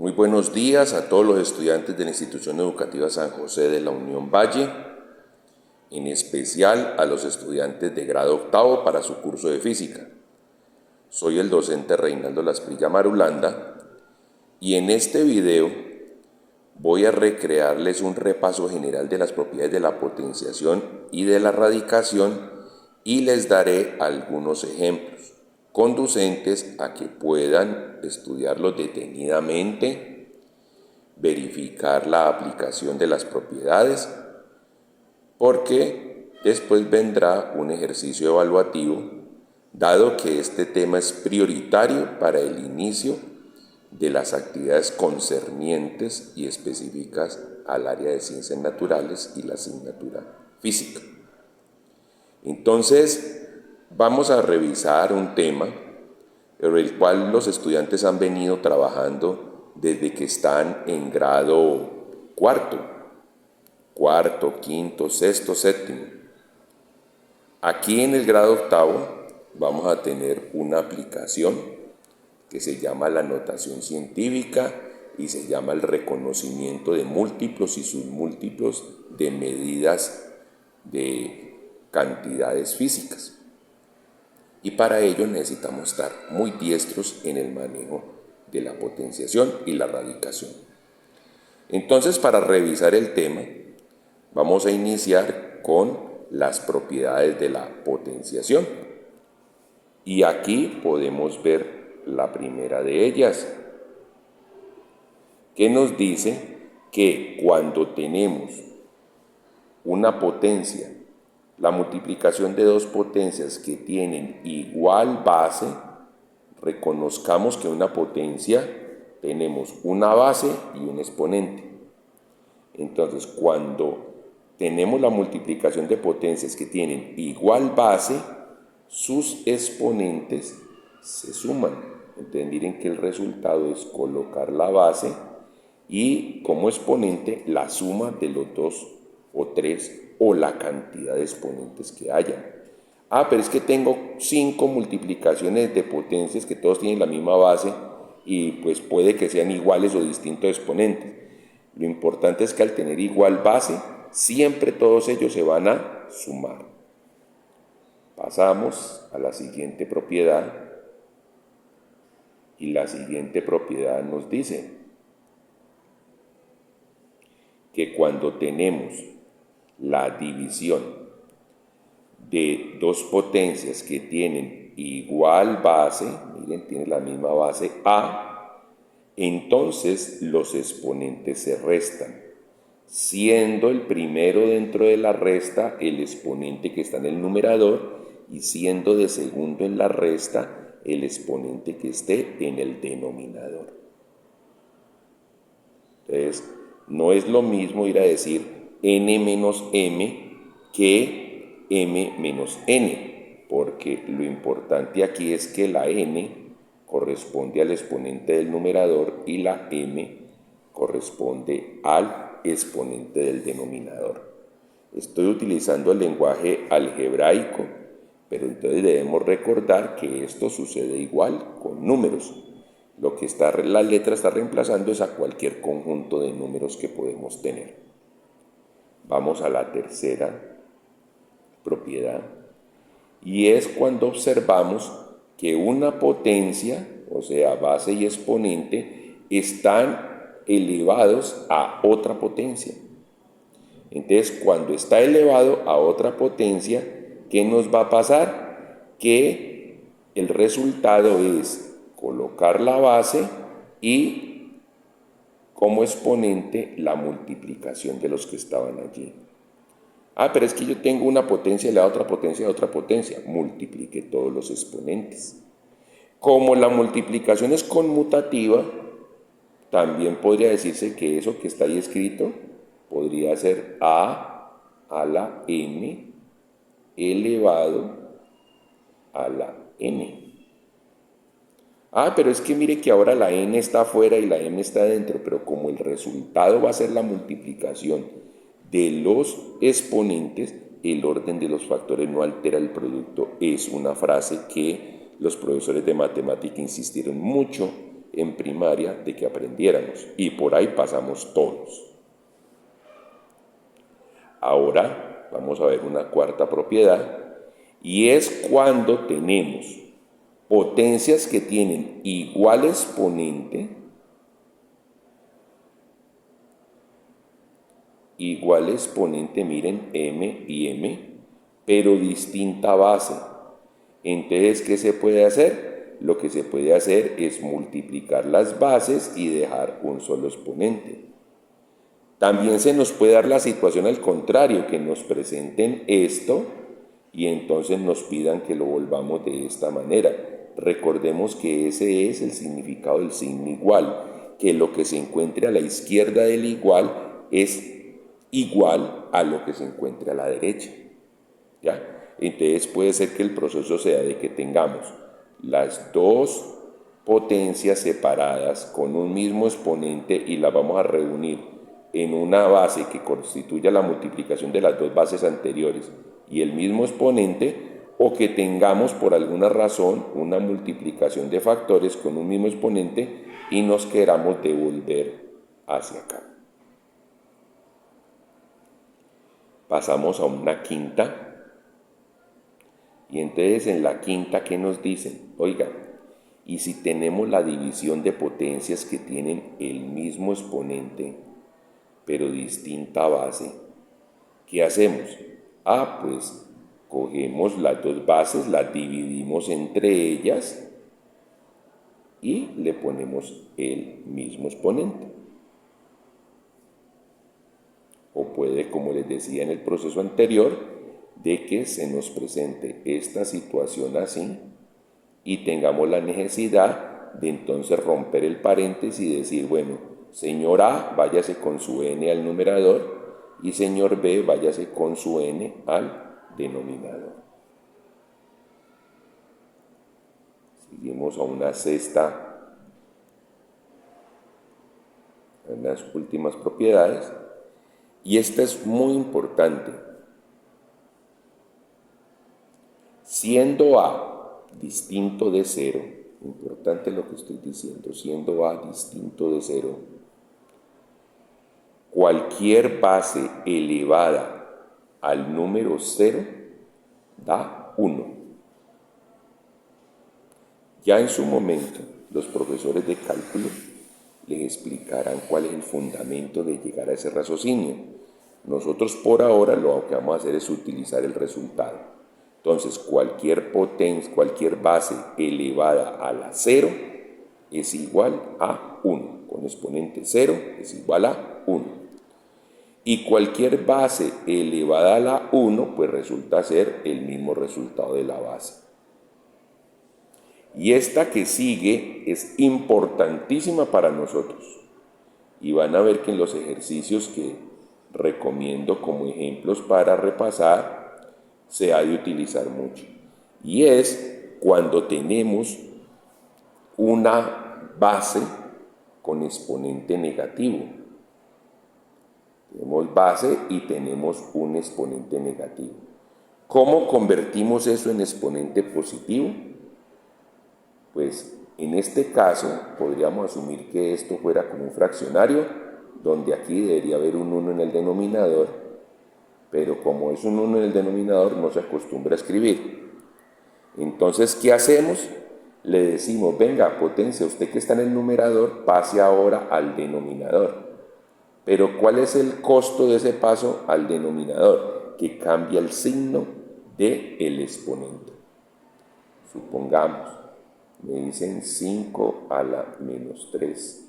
Muy buenos días a todos los estudiantes de la Institución Educativa San José de la Unión Valle, en especial a los estudiantes de grado octavo para su curso de física. Soy el docente Reinaldo Lasprilla Marulanda y en este video voy a recrearles un repaso general de las propiedades de la potenciación y de la radicación y les daré algunos ejemplos conducentes a que puedan estudiarlos detenidamente, verificar la aplicación de las propiedades, porque después vendrá un ejercicio evaluativo, dado que este tema es prioritario para el inicio de las actividades concernientes y específicas al área de ciencias naturales y la asignatura física. Entonces, vamos a revisar un tema sobre el cual los estudiantes han venido trabajando desde que están en grado cuarto, quinto, sexto, séptimo. Aquí en el grado octavo vamos a tener una aplicación que se llama la notación científica y se llama el reconocimiento de múltiplos y submúltiplos de medidas de cantidades físicas. Y para ello necesitamos estar muy diestros en el manejo de la potenciación y la radicación. Entonces, para revisar el tema, vamos a iniciar con las propiedades de la potenciación. Y aquí podemos ver la primera de ellas, que nos dice que cuando tenemos una potencia, la multiplicación de dos potencias que tienen igual base, reconozcamos que una potencia tenemos una base y un exponente. Entonces, cuando tenemos la multiplicación de potencias que tienen igual base, sus exponentes se suman. Entonces, miren que el resultado es colocar la base y como exponente la suma de los dos o tres o la cantidad de exponentes que hayan. Pero es que tengo 5 multiplicaciones de potencias que todos tienen la misma base y pues puede que sean iguales o distintos exponentes. Lo importante es que al tener igual base, siempre todos ellos se van a sumar. Pasamos a la siguiente propiedad y la siguiente propiedad nos dice que cuando tenemos la división de dos potencias que tienen igual base, miren, tiene la misma base A, entonces los exponentes se restan, siendo el primero dentro de la resta el exponente que está en el numerador y siendo de segundo en la resta el exponente que esté en el denominador. Entonces, no es lo mismo ir a decir n menos m que m menos n, porque lo importante aquí es que la n corresponde al exponente del numerador y la m corresponde al exponente del denominador. Estoy utilizando el lenguaje algebraico, pero entonces debemos recordar que esto sucede igual con números. Lo que la letra está reemplazando es a cualquier conjunto de números que podemos tener. Vamos a la tercera propiedad, y es cuando observamos que una potencia, o sea, base y exponente, están elevados a otra potencia. Entonces, cuando está elevado a otra potencia, ¿qué nos va a pasar? Que el resultado es colocar la base y como exponente la multiplicación de los que estaban allí. Pero es que yo tengo una potencia elevada a otra potencia de otra potencia. Multiplique todos los exponentes. Como la multiplicación es conmutativa, también podría decirse que eso que está ahí escrito podría ser a la m elevado a la n. Pero es que mire que ahora la n está afuera y la m está adentro, pero como el resultado va a ser la multiplicación de los exponentes, el orden de los factores no altera el producto. Es una frase que los profesores de matemática insistieron mucho en primaria de que aprendiéramos, y por ahí pasamos todos. Ahora vamos a ver una cuarta propiedad, y es cuando tenemos potencias que tienen igual exponente, miren, m y m, pero distinta base. Entonces, ¿qué se puede hacer? Lo que se puede hacer es multiplicar las bases y dejar un solo exponente. También se nos puede dar la situación al contrario, que nos presenten esto y entonces nos pidan que lo volvamos de esta manera. Recordemos que ese es el significado del signo igual, que lo que se encuentre a la izquierda del igual es igual a lo que se encuentre a la derecha. ¿Ya? Entonces puede ser que el proceso sea de que tengamos las dos potencias separadas con un mismo exponente y las vamos a reunir en una base que constituya la multiplicación de las dos bases anteriores y el mismo exponente, o que tengamos por alguna razón una multiplicación de factores con un mismo exponente y nos queramos devolver hacia acá. Pasamos a una quinta. Y entonces en la quinta, ¿qué nos dicen? Oiga, y si tenemos la división de potencias que tienen el mismo exponente, pero distinta base, ¿qué hacemos? Pues cogemos las dos bases, las dividimos entre ellas y le ponemos el mismo exponente. O puede, como les decía en el proceso anterior, de que se nos presente esta situación así y tengamos la necesidad de entonces romper el paréntesis y decir, bueno, señor A, váyase con su n al numerador y señor B, váyase con su n al denominador. Seguimos a una sexta, en las últimas propiedades, y esta es muy importante. Siendo A distinto de 0, importante lo que estoy diciendo, siendo A distinto de 0, cualquier base elevada al número 0 da 1. Ya en su momento, los profesores de cálculo les explicarán cuál es el fundamento de llegar a ese raciocinio. Nosotros por ahora lo que vamos a hacer es utilizar el resultado. Entonces, cualquier potencia, cualquier base elevada a la 0 es igual a 1. Con exponente 0 es igual a 1. Y cualquier base elevada a la 1, pues resulta ser el mismo resultado de la base. Y esta que sigue es importantísima para nosotros. Y van a ver que en los ejercicios que recomiendo como ejemplos para repasar, se ha de utilizar mucho. Y es cuando tenemos una base con exponente negativo. Tenemos base y tenemos un exponente negativo. ¿Cómo convertimos eso en exponente positivo? Pues en este caso podríamos asumir que esto fuera como un fraccionario, donde aquí debería haber un 1 en el denominador, pero como es un 1 en el denominador no se acostumbra a escribir. Entonces, ¿qué hacemos? Le decimos, venga, potencia, usted que está en el numerador, pase ahora al denominador. Pero ¿cuál es el costo de ese paso al denominador? Que cambia el signo del exponente. Supongamos, me dicen 5 a la menos 3.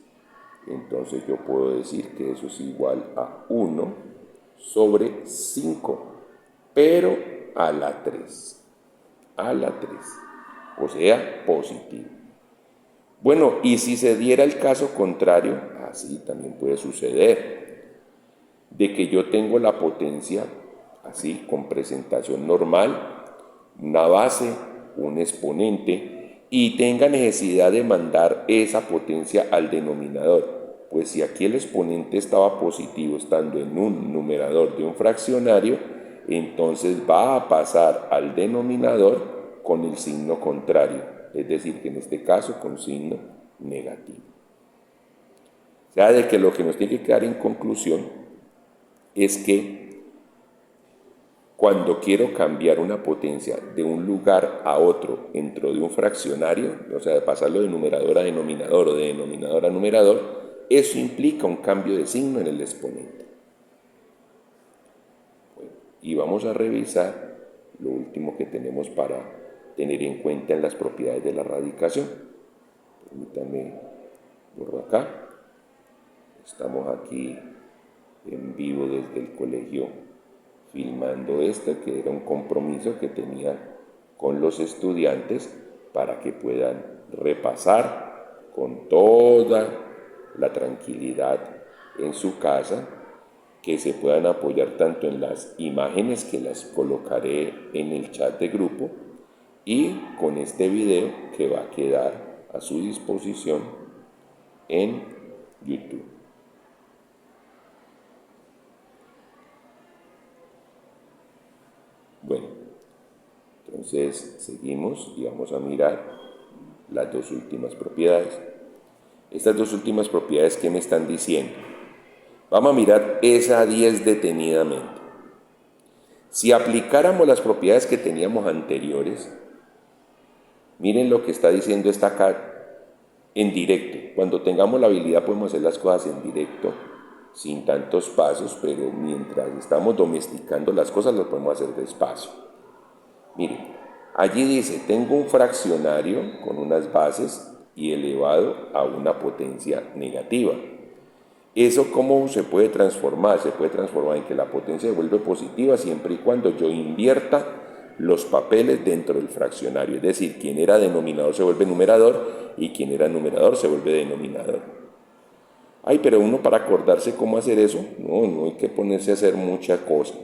Entonces yo puedo decir que eso es igual a 1 sobre 5, pero a la 3. A la 3. O sea, positivo. Bueno, y si se diera el caso contrario, así también puede suceder, de que yo tengo la potencia, así, con presentación normal, una base, un exponente, y tenga necesidad de mandar esa potencia al denominador. Pues si aquí el exponente estaba positivo estando en un numerador de un fraccionario, entonces va a pasar al denominador con el signo contrario, es decir, que en este caso con signo negativo. O sea, de que lo que nos tiene que quedar en conclusión es que cuando quiero cambiar una potencia de un lugar a otro dentro de un fraccionario, o sea, de pasarlo de numerador a denominador o de denominador a numerador, eso implica un cambio de signo en el exponente. Bueno, y vamos a revisar lo último que tenemos para tener en cuenta en las propiedades de la radicación. Permítanme borro acá. Estamos aquí en vivo desde el colegio filmando que era un compromiso que tenía con los estudiantes para que puedan repasar con toda la tranquilidad en su casa, que se puedan apoyar tanto en las imágenes que las colocaré en el chat de grupo y con este video que va a quedar a su disposición en YouTube. Bueno, entonces seguimos y vamos a mirar las dos últimas propiedades. Estas dos últimas propiedades, ¿qué me están diciendo? Vamos a mirar esa 10 detenidamente. Si aplicáramos las propiedades que teníamos anteriores, miren lo que está diciendo esta acá en directo. Cuando tengamos la habilidad podemos hacer las cosas en directo, sin tantos pasos, pero mientras estamos domesticando las cosas las podemos hacer despacio. Miren, allí dice, tengo un fraccionario con unas bases y elevado a una potencia negativa. ¿Eso cómo se puede transformar? Se puede transformar en que la potencia se vuelve positiva siempre y cuando yo invierta los papeles dentro del fraccionario. Es decir, quien era denominador se vuelve numerador y quien era numerador se vuelve denominador. Ay, pero uno para acordarse cómo hacer eso, no hay que ponerse a hacer mucha cosa.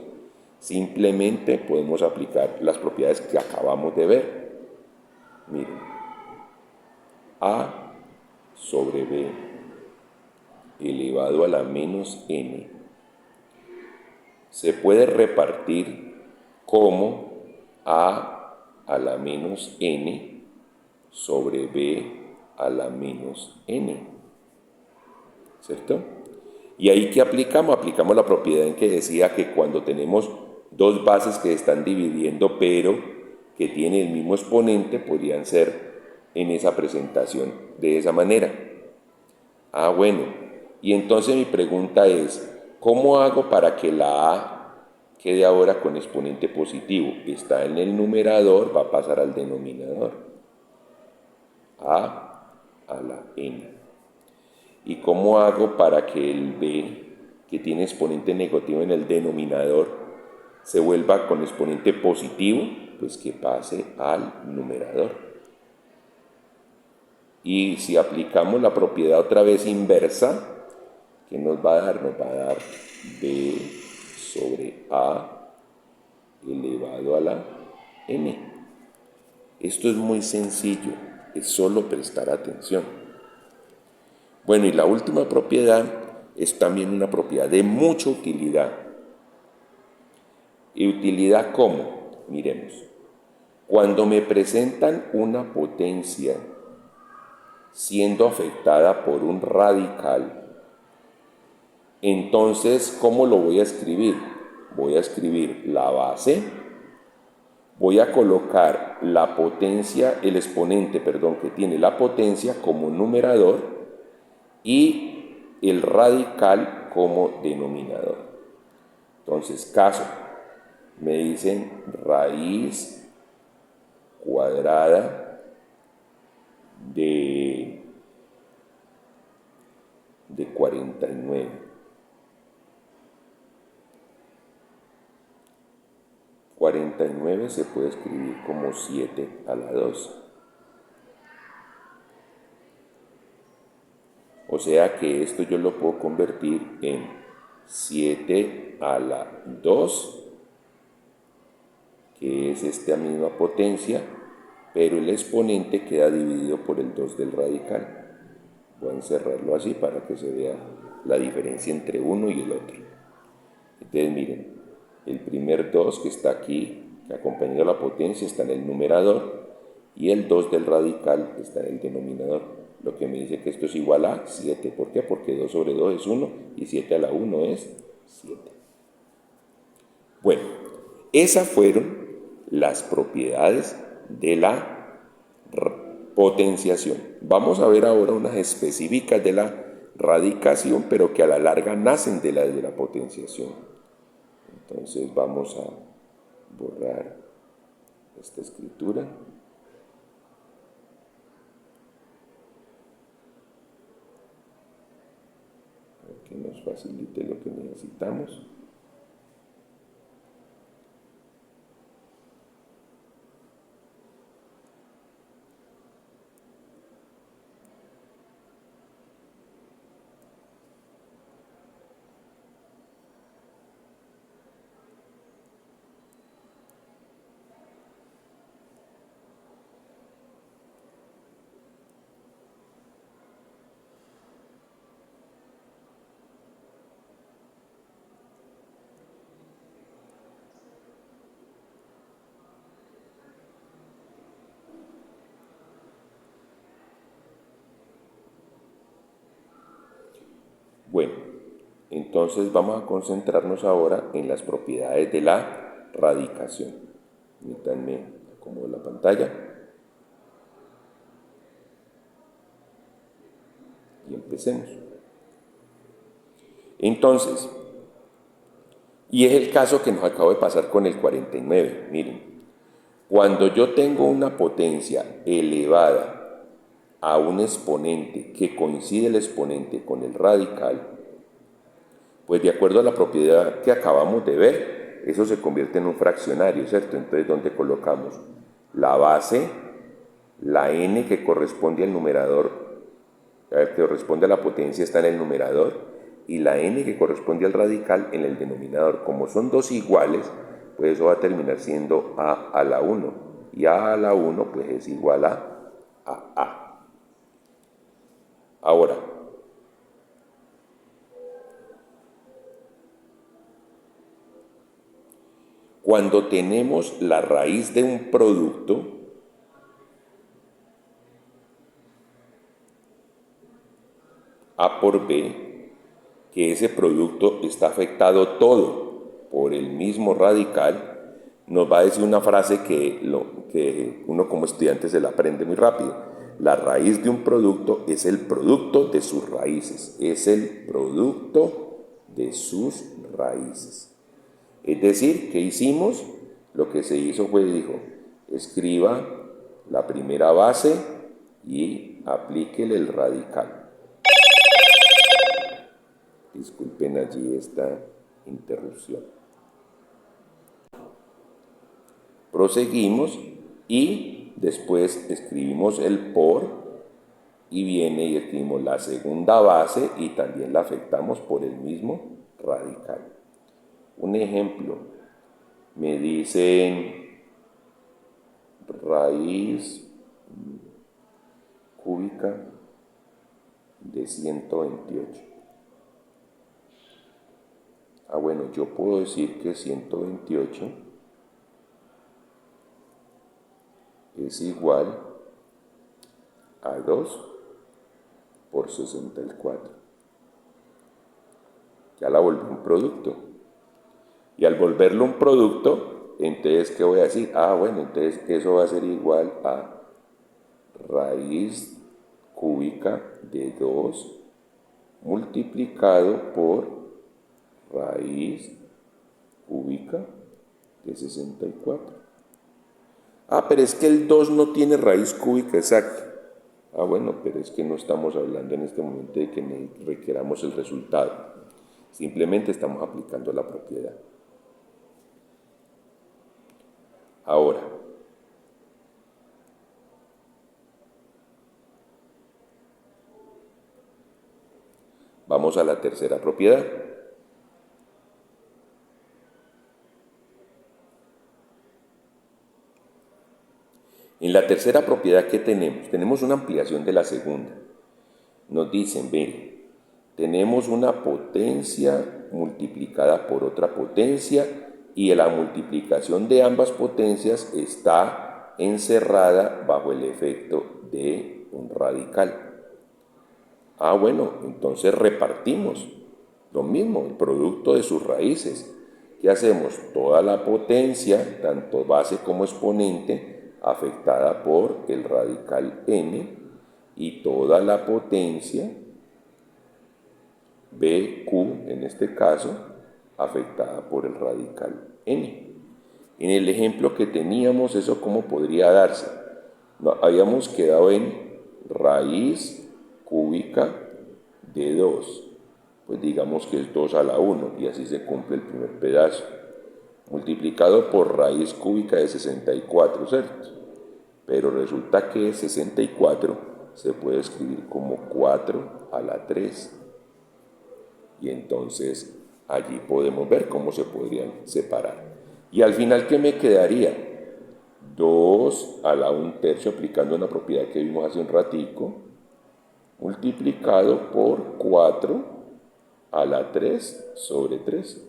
Simplemente podemos aplicar las propiedades que acabamos de ver. Miren, A sobre B elevado a la menos n se puede repartir como A a la menos n sobre B a la menos n, ¿cierto? Y ahí ¿qué aplicamos? Aplicamos la propiedad en que decía que cuando tenemos dos bases que se están dividiendo pero que tienen el mismo exponente, podrían ser en esa presentación de esa manera. Ah, bueno, y entonces mi pregunta es, ¿cómo hago para que la A quede ahora con exponente positivo? Está en el numerador, va a pasar al denominador. A la n. ¿Y cómo hago para que el B, que tiene exponente negativo en el denominador, se vuelva con exponente positivo? Pues que pase al numerador. Y si aplicamos la propiedad otra vez inversa, ¿qué nos va a dar? Nos va a dar B sobre A elevado a la n. Esto es muy sencillo, es solo prestar atención. Bueno, y la última propiedad es también una propiedad de mucha utilidad. ¿Y utilidad cómo? Miremos. Cuando me presentan una potencia siendo afectada por un radical, entonces, ¿cómo lo voy a escribir? Voy a escribir la base, voy a colocar la potencia, el exponente, que tiene la potencia como numerador y el radical como denominador. Entonces, caso, me dicen raíz cuadrada de 49. 49 se puede escribir como 7 a la 2. O sea que esto yo lo puedo convertir en 7 a la 2, que es esta misma potencia, pero el exponente queda dividido por el 2 del radical. Voy a encerrarlo así para que se vea la diferencia entre uno y el otro. Entonces miren, el primer 2 que está aquí, que acompaña a la potencia, está en el numerador, y el 2 del radical está en el denominador. lo que me dice que esto es igual a 7. ¿Por qué? Porque 2 sobre 2 es 1 y 7 a la 1 es 7. Bueno, esas fueron las propiedades de la potenciación. Vamos a ver ahora unas específicas de la radicación, pero que a la larga nacen de la potenciación. Entonces vamos a borrar esta escritura. Para que nos facilite lo que necesitamos. Bueno, entonces vamos a concentrarnos ahora en las propiedades de la radicación. Permítanme acomodo la pantalla. Y empecemos. Entonces, y es el caso que nos acaba de pasar con el 49. Miren, cuando yo tengo una potencia elevada a un exponente que coincide el exponente con el radical, pues de acuerdo a la propiedad que acabamos de ver, eso se convierte en un fraccionario, ¿cierto? Entonces, ¿dónde colocamos? La base, la n que corresponde al numerador, que corresponde a la potencia está en el numerador, y la n que corresponde al radical en el denominador. Como son dos iguales, pues eso va a terminar siendo a a la 1, y a la 1 pues es igual a a. Ahora, cuando tenemos la raíz de un producto, A por B, que ese producto está afectado todo por el mismo radical, nos va a decir una frase que uno como estudiante se la aprende muy rápido. La raíz de un producto es el producto de sus raíces. Es el producto de sus raíces. Es decir, ¿qué hicimos? Lo que se hizo fue, dijo, escriba la primera base y aplíquele el radical. Disculpen allí esta interrupción. Proseguimos y después escribimos el por y viene y escribimos la segunda base y también la afectamos por el mismo radical. Un ejemplo, me dicen raíz cúbica de 128. Bueno, yo puedo decir que 128 es igual a 2 por 64. Ya la volví un producto. Y al volverlo un producto, entonces, ¿qué voy a decir? Bueno, entonces eso va a ser igual a raíz cúbica de 2 multiplicado por raíz cúbica de 64. Pero es que el 2 no tiene raíz cúbica exacta. Bueno, pero es que no estamos hablando en este momento de que requeramos el resultado. Simplemente estamos aplicando la propiedad. Ahora, vamos a la tercera propiedad. En la tercera propiedad, ¿qué tenemos? Tenemos una ampliación de la segunda. Nos dicen, ven, tenemos una potencia multiplicada por otra potencia y la multiplicación de ambas potencias está encerrada bajo el efecto de un radical. Ah, bueno, entonces repartimos lo mismo, el producto de sus raíces. ¿Qué hacemos? Toda la potencia, tanto base como exponente, afectada por el radical n, y toda la potencia, BQ en este caso, afectada por el radical n. En el ejemplo que teníamos, ¿eso cómo podría darse? No, habíamos quedado en raíz cúbica de 2. Pues digamos que es 2 a la 1 y así se cumple el primer pedazo. Multiplicado por raíz cúbica de 64, ¿cierto? Pero resulta que 64 se puede escribir como 4 a la 3. Y entonces allí podemos ver cómo se podrían separar. Y al final, ¿qué me quedaría? 2 a la 1/3, aplicando una propiedad que vimos hace un ratico, multiplicado por 4 a la 3 sobre 3.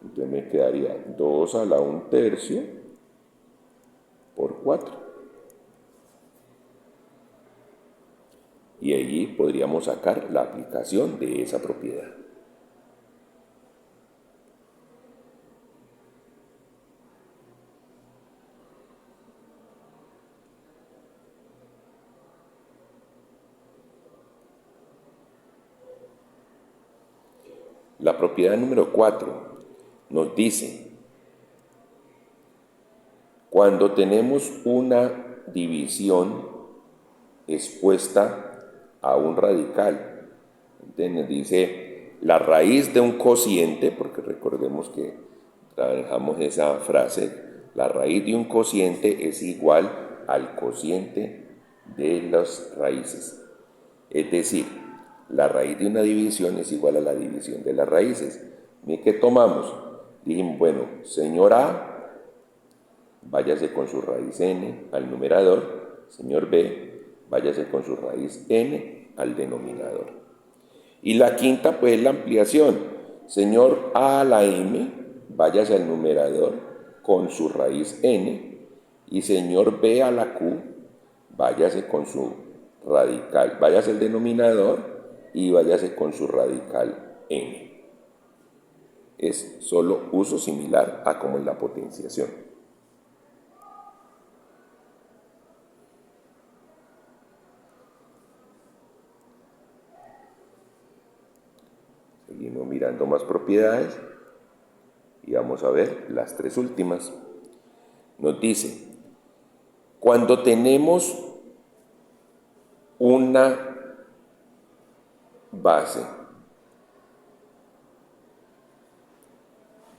Entonces me quedaría 2 a la 1/3 por 4. Y allí podríamos sacar la aplicación de esa propiedad. La propiedad número 4 nos dice, cuando tenemos una división expuesta a un radical, entonces nos dice la raíz de un cociente, porque recordemos que trabajamos esa frase, la raíz de un cociente es igual al cociente de las raíces. Es decir, la raíz de una división es igual a la división de las raíces. ¿Y qué tomamos? Dijimos, bueno, señor A, váyase con su raíz n al numerador, señor B, váyase con su raíz n al denominador. Y la quinta, pues, es la ampliación. Señor A a la m, váyase al numerador con su raíz n, y señor B a la q, váyase con su radical, váyase al denominador y váyase con su radical n. Es solo uso similar a como en la potenciación. Seguimos mirando más propiedades y vamos a ver las tres últimas. Nos dice, cuando tenemos una base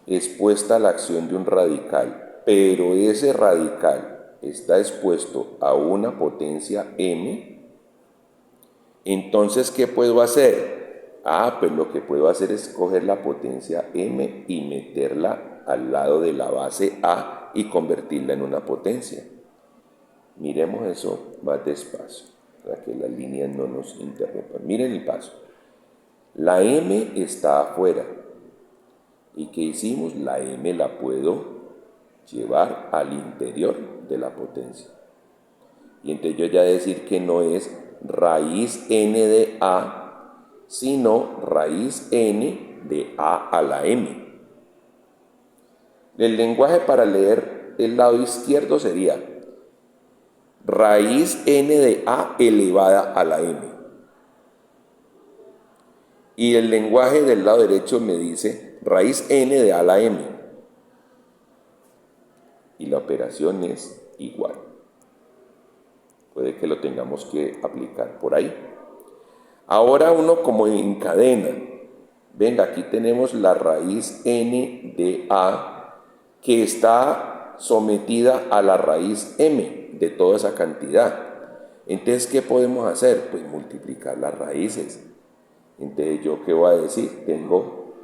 expuesta a la acción de un radical, pero ese radical está expuesto a una potencia m, entonces, ¿qué puedo hacer? Pues lo que puedo hacer es coger la potencia m y meterla al lado de la base a y convertirla en una potencia. Miremos eso más despacio, para que las líneas no nos interrumpan. Miren el paso. La m está afuera. ¿Y qué hicimos? La m la puedo llevar al interior de la potencia. Y entonces yo ya decir que no es raíz n de a, sino raíz n de a a la m. El lenguaje para leer el lado izquierdo sería raíz n de a elevada a la m. Y el lenguaje del lado derecho me dice raíz n de a a la m. Y la operación es igual. Puede que lo tengamos que aplicar por ahí. Ahora uno como encadena. Venga, aquí tenemos la raíz n de a que está sometida a la raíz m de toda esa cantidad. Entonces, ¿qué podemos hacer? Pues multiplicar las raíces. Entonces, ¿yo qué voy a decir? Tengo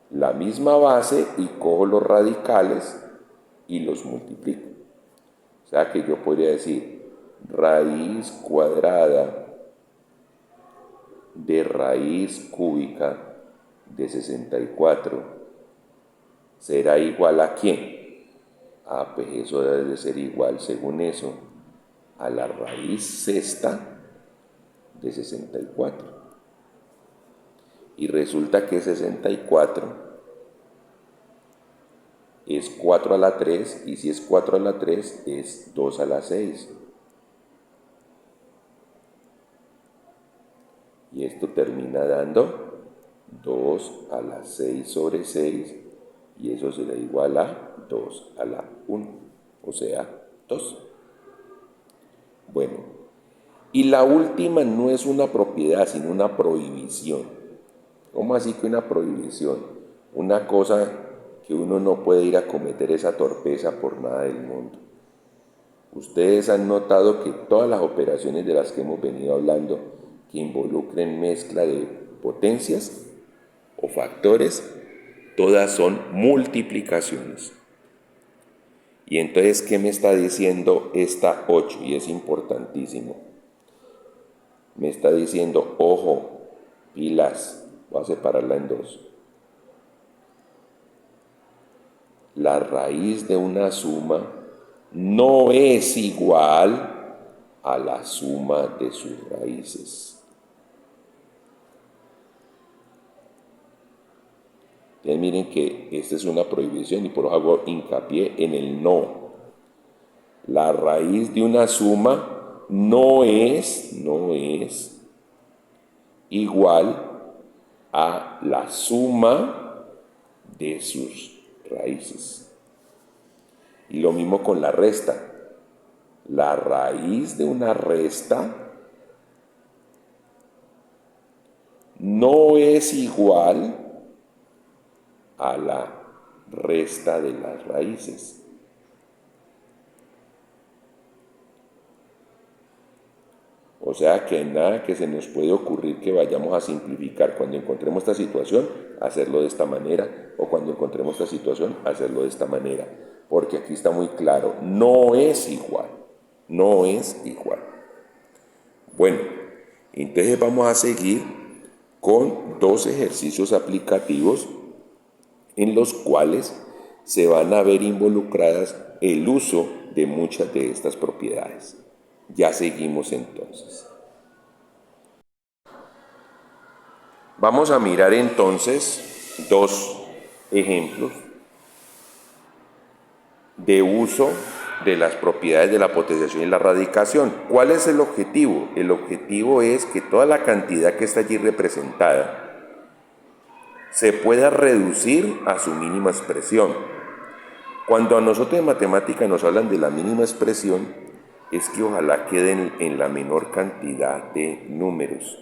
la misma base y cojo los radicales y los multiplico. O sea que yo podría decir raíz cuadrada de raíz cúbica de 64 será igual ¿a quién? Pues eso debe de ser igual, según eso, a la raíz sexta de 64. Y resulta que 64 es 4 a la 3, y si es 4 a la 3 es 2 a la 6. Y esto termina dando 2 a la 6 sobre 6, y eso será igual a 2 a la 1, o sea, 2. Bueno, y la última no es una propiedad, sino una prohibición. ¿Cómo así que una prohibición? Una cosa que uno no puede ir a cometer esa torpeza por nada del mundo. Ustedes han notado que todas las operaciones de las que hemos venido hablando, que involucren mezcla de potencias o factores, todas son multiplicaciones. Y entonces, ¿qué me está diciendo esta 8? Y es importantísimo. Me está diciendo, ojo, pilas, voy a separarla en dos. La raíz de una suma no es igual a la suma de sus raíces. Entonces miren que esta es una prohibición y por eso hago hincapié en el no. La raíz de una suma no es igual a la suma de sus raíces. Y lo mismo con la resta. La raíz de una resta no es igual a la resta de las raíces. O sea que nada que se nos puede ocurrir que vayamos a simplificar cuando encontremos esta situación, hacerlo de esta manera, o cuando encontremos esta situación, hacerlo de esta manera. Porque aquí está muy claro, no es igual, no es igual. Bueno, entonces vamos a seguir con dos ejercicios aplicativos en los cuales se van a ver involucradas el uso de muchas de estas propiedades. Ya seguimos entonces. Vamos a mirar entonces dos ejemplos de uso de las propiedades de la potenciación y la radicación. ¿Cuál es el objetivo? El objetivo es que toda la cantidad que está allí representada se pueda reducir a su mínima expresión. Cuando a nosotros en matemática nos hablan de la mínima expresión, es que ojalá queden en la menor cantidad de números,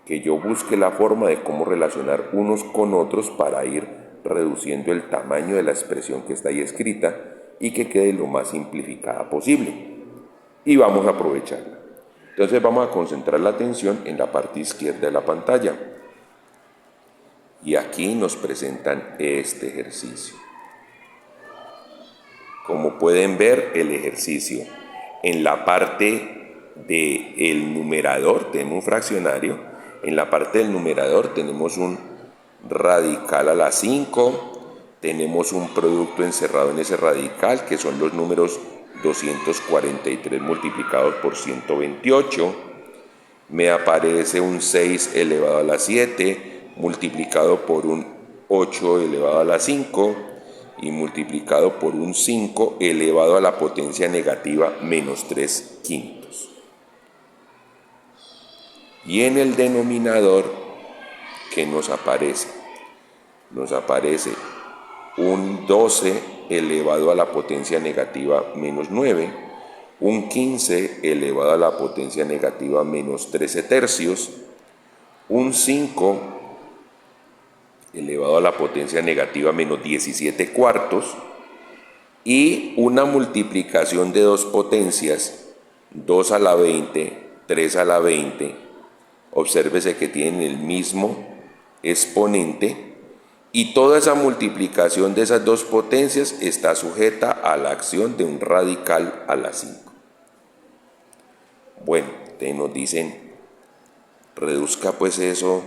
que yo busque la forma de cómo relacionar unos con otros para ir reduciendo el tamaño de la expresión que está ahí escrita y que quede lo más simplificada posible. Y vamos a aprovecharla. Entonces vamos a concentrar la atención en la parte izquierda de la pantalla. Y aquí nos presentan este ejercicio. Como pueden ver, el ejercicio en la parte del numerador tenemos un fraccionario, en la parte del numerador tenemos un radical a la 5, tenemos un producto encerrado en ese radical que son los números 243 multiplicados por 128, me aparece un 6 elevado a la 7 multiplicado por un 8 elevado a la 5, y multiplicado por un 5 elevado a la potencia negativa menos 3/5. Y en el denominador, ¿qué nos aparece? Nos aparece un 12 elevado a la potencia negativa menos 9, un 15 elevado a la potencia negativa menos 13 tercios, un 5 elevado a la potencia negativa menos 17 cuartos, y una multiplicación de dos potencias, 2 a la 20, 3 a la 20, obsérvese que tienen el mismo exponente, y toda esa multiplicación de esas dos potencias está sujeta a la acción de un radical a la 5. Bueno, te nos dicen, reduzca pues eso,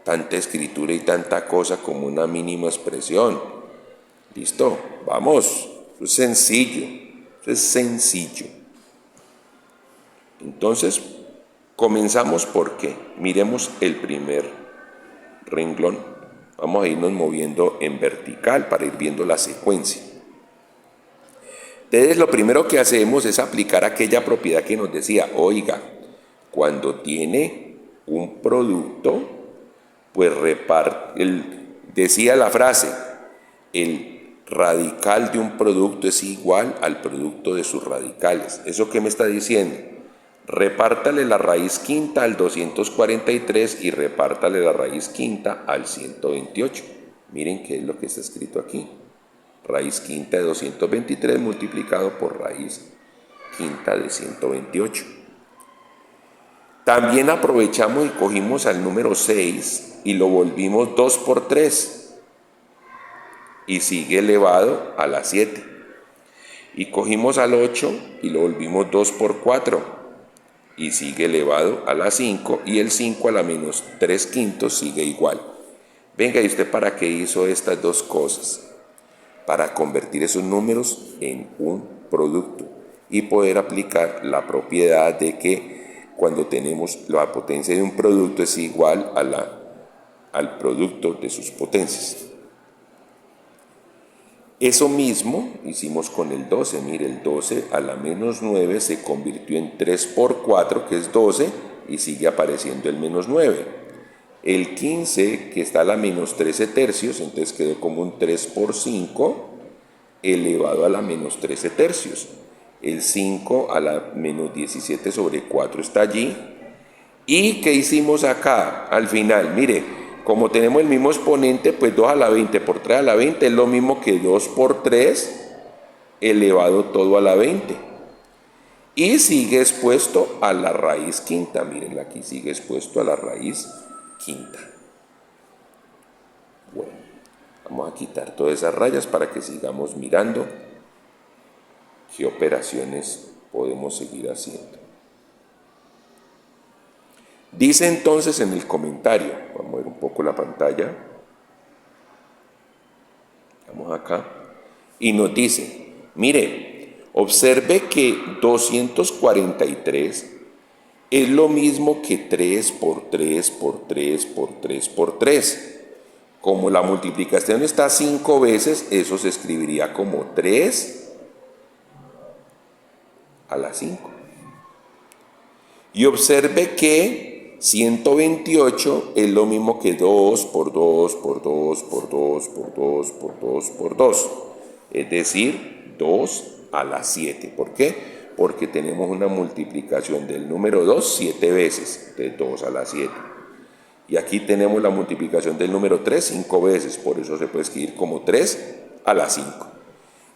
tanta escritura y tanta cosa como una mínima expresión. ¿Listo? Vamos, eso es sencillo, eso es sencillo. Entonces, Comenzamos porque miremos el primer renglón. Vamos a irnos moviendo en vertical para ir viendo la secuencia. Entonces lo primero que hacemos es aplicar aquella propiedad que nos decía, oiga, cuando tiene un producto, pues decía la frase, el radical de un producto es igual al producto de sus radicales. ¿Eso qué me está diciendo? Repártale la raíz quinta al 243 y repártale la raíz quinta al 128. Miren qué es lo que está escrito aquí. Raíz quinta de 223 multiplicado por raíz quinta de 128. También aprovechamos y cogimos al número 6 y lo volvimos 2 por 3 y sigue elevado a la 7. Y cogimos al 8 y lo volvimos 2 por 4 y sigue elevado a la 5, y el 5 a la menos 3 quintos sigue igual. Venga, ¿y usted para qué hizo estas dos cosas? Para convertir esos números en un producto y poder aplicar la propiedad de que cuando tenemos la potencia de un producto es igual al producto de sus potencias. Eso mismo hicimos con el 12. Mire, el 12 a la menos 9 se convirtió en 3 por 4, que es 12, y sigue apareciendo el menos 9. El 15, que está a la menos 13 tercios, entonces quedó como un 3 por 5 elevado a la menos 13 tercios. El 5 a la menos 17 sobre 4 está allí. ¿Y qué hicimos acá? Al final, mire, como tenemos el mismo exponente, pues 2 a la 20 por 3 a la 20 es lo mismo que 2 por 3 elevado todo a la 20. Y sigue expuesto a la raíz quinta. Miren, aquí sigue expuesto a la raíz quinta. Bueno, vamos a quitar todas esas rayas para que sigamos mirando qué operaciones podemos seguir haciendo. Dice entonces en el comentario, vamos a ver un poco la pantalla, vamos acá, y nos dice, mire, observe que 243 es lo mismo que 3 por 3 por 3 por 3 por 3. Como la multiplicación está 5 veces, eso se escribiría como 3 a la 5. Y observe que 128 es lo mismo que 2 por 2 por 2 por 2 por 2 por 2 por 2. Es decir, 2 a la 7. ¿Por qué? Porque tenemos una multiplicación del número 2 7 veces, de 2 a la 7. Y aquí tenemos la multiplicación del número 3 5 veces, por eso se puede escribir como 3 a la 5.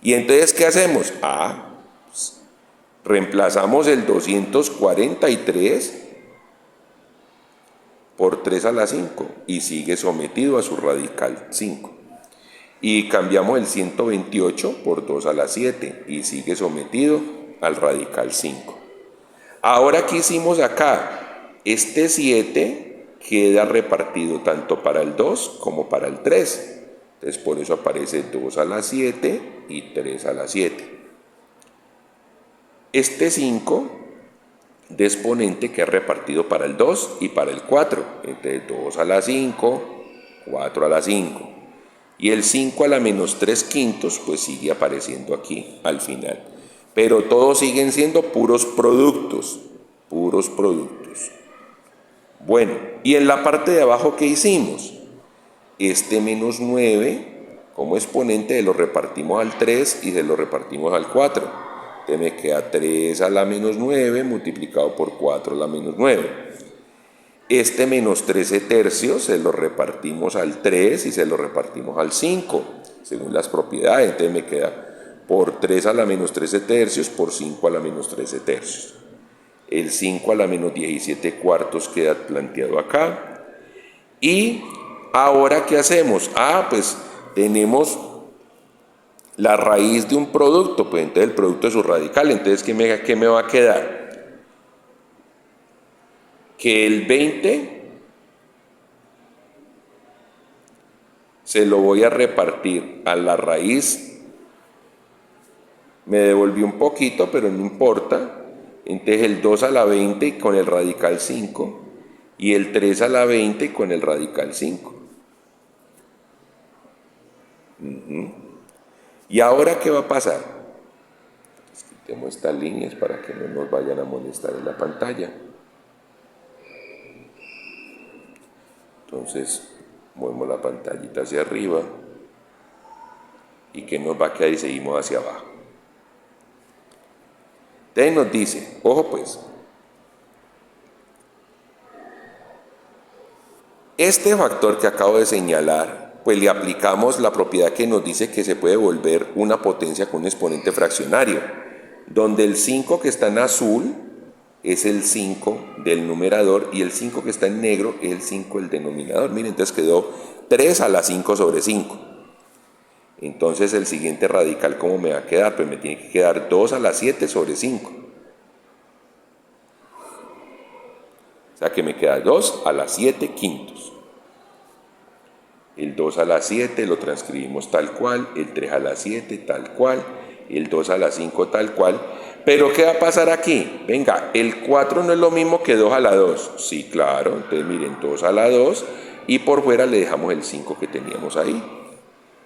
Y entonces, ¿qué hacemos? Reemplazamos el 243 por 3 a la 5 y sigue sometido a su radical 5. Y cambiamos el 128 por 2 a la 7 y sigue sometido al radical 5. Ahora, ¿qué hicimos acá? Este 7 queda repartido tanto para el 2 como para el 3. Entonces por eso aparece 2 a la 7 y 3 a la 7. Este 5 de exponente que es repartido para el 2 y para el 4. Entonces 2 a la 5, 4 a la 5. Y el 5 a la menos 3 quintos pues sigue apareciendo aquí al final. Pero todos siguen siendo puros productos. Puros productos. Bueno, y en la parte de abajo, ¿qué hicimos? Este menos 9 como exponente lo repartimos al 3 y se lo repartimos al 4. Entonces me queda 3 a la menos 9 multiplicado por 4 a la menos 9. Este menos 13 tercios se lo repartimos al 3 y se lo repartimos al 5, según las propiedades. Entonces me queda por 3 a la menos 13 tercios por 5 a la menos 13 tercios. El 5 a la menos 17 cuartos queda planteado acá. Y ahora, ¿qué hacemos? Pues tenemos la raíz de un producto, pues entonces el producto es su radical. Entonces, ¿qué me va a quedar? Que el 20 se lo voy a repartir a la raíz. Me devolví un poquito, pero no importa. Entonces el 2 a la 20 con el radical 5 y el 3 a la 20 con el radical 5. ¿Y ahora qué va a pasar? Pues quitemos estas líneas para que no nos vayan a molestar en la pantalla. Entonces, movemos la pantallita hacia arriba. ¿Y qué nos va a quedar? Y seguimos hacia abajo. Entonces nos dice, ojo pues, este factor que acabo de señalar, pues le aplicamos la propiedad que nos dice que se puede volver una potencia con un exponente fraccionario, donde el 5 que está en azul es el 5 del numerador y el 5 que está en negro es el 5 del denominador. Miren, entonces quedó 3 a la 5 sobre 5. Entonces el siguiente radical, ¿cómo me va a quedar? Pues me tiene que quedar 2 a la 7 sobre 5. O sea que me queda 2 a la 7 quintos. El 2 a la 7 lo transcribimos tal cual, el 3 a la 7 tal cual, el 2 a la 5 tal cual. Pero ¿qué va a pasar aquí? Venga, el 4 no es lo mismo que 2 a la 2. Sí, claro. Entonces miren, 2 a la 2 y por fuera le dejamos el 5 que teníamos ahí.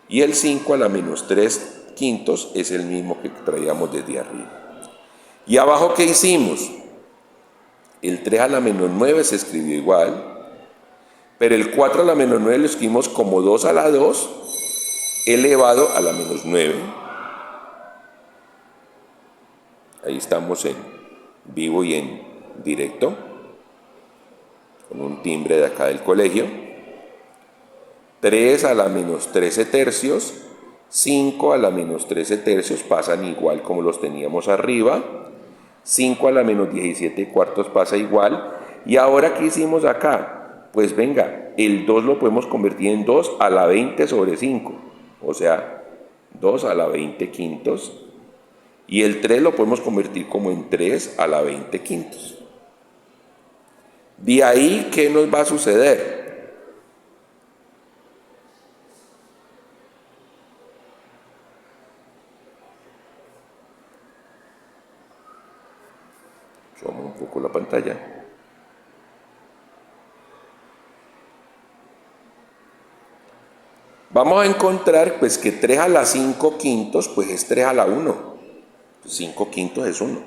Y el 5 a la menos 3 quintos es el mismo que traíamos desde arriba. ¿Y abajo qué hicimos? El 3 a la menos 9 se escribió igual, pero el 4 a la menos 9 lo escribimos como 2 a la 2 elevado a la menos 9. Ahí estamos en vivo y en directo, con un timbre de acá del colegio. 3 a la menos 13 tercios, 5 a la menos 13 tercios pasan igual como los teníamos arriba, 5 a la menos 17 cuartos pasa igual. ¿Y ahora qué hicimos acá? Pues venga, el 2 lo podemos convertir en 2 a la 20 sobre 5, o sea, 2 a la 20 quintos. Y el 3 lo podemos convertir como en 3 a la 20 quintos. De ahí, ¿qué nos va a suceder? Subamos un poco la pantalla. Vamos a encontrar pues que 3 a la 5 quintos pues es 3 a la 1. 5 quintos es 1.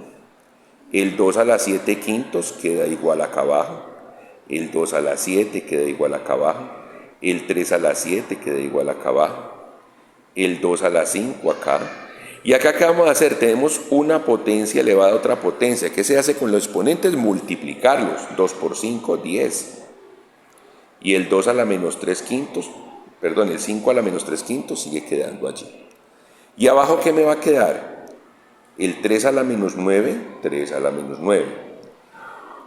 El 2 a la 7 quintos queda igual acá abajo. El 2 a la 7 queda igual acá abajo. El 3 a la 7 queda igual acá abajo. El 2 a la 5 acá. Y acá, ¿qué vamos a hacer? Tenemos una potencia elevada a otra potencia. ¿Qué se hace con los exponentes? Multiplicarlos. 2 por 5, 10. Y el 2 a la menos 3 quintos, perdón, el 5 a la menos 3 quintos sigue quedando allí. ¿Y abajo qué me va a quedar? El 3 a la menos 9, 3 a la menos 9.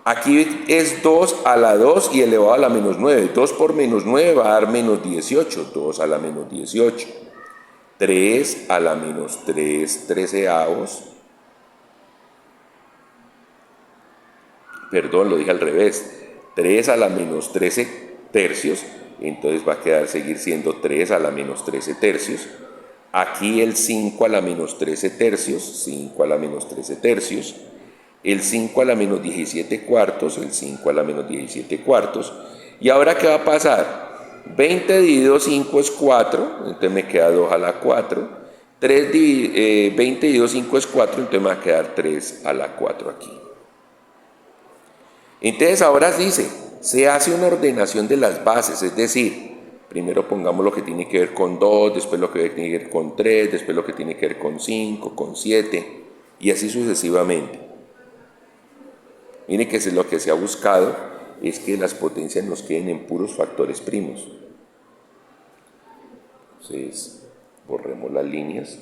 Aquí es 2 a la 2 y elevado a la menos 9. 2 por menos 9 va a dar menos 18. 2 a la menos 18. 3 a la menos 3 treceavos. Perdón, lo dije al revés. 3 a la menos 13 tercios. Entonces va a quedar seguir siendo 3 a la menos 13 tercios. Aquí el 5 a la menos 13 tercios. 5 a la menos 13 tercios. El 5 a la menos 17 cuartos. El 5 a la menos 17 cuartos. ¿Y ahora qué va a pasar? 20 dividido 5 es 4, entonces me queda 2 a la 4. 20 dividido 5 es 4, entonces me va a quedar 3 a la 4 aquí. Entonces ahora dice, se hace una ordenación de las bases, es decir, primero pongamos lo que tiene que ver con 2, después lo que tiene que ver con 3, después lo que tiene que ver con 5, con 7, y así sucesivamente. Miren que lo que se ha buscado es que las potencias nos queden en puros factores primos. Entonces, borremos las líneas.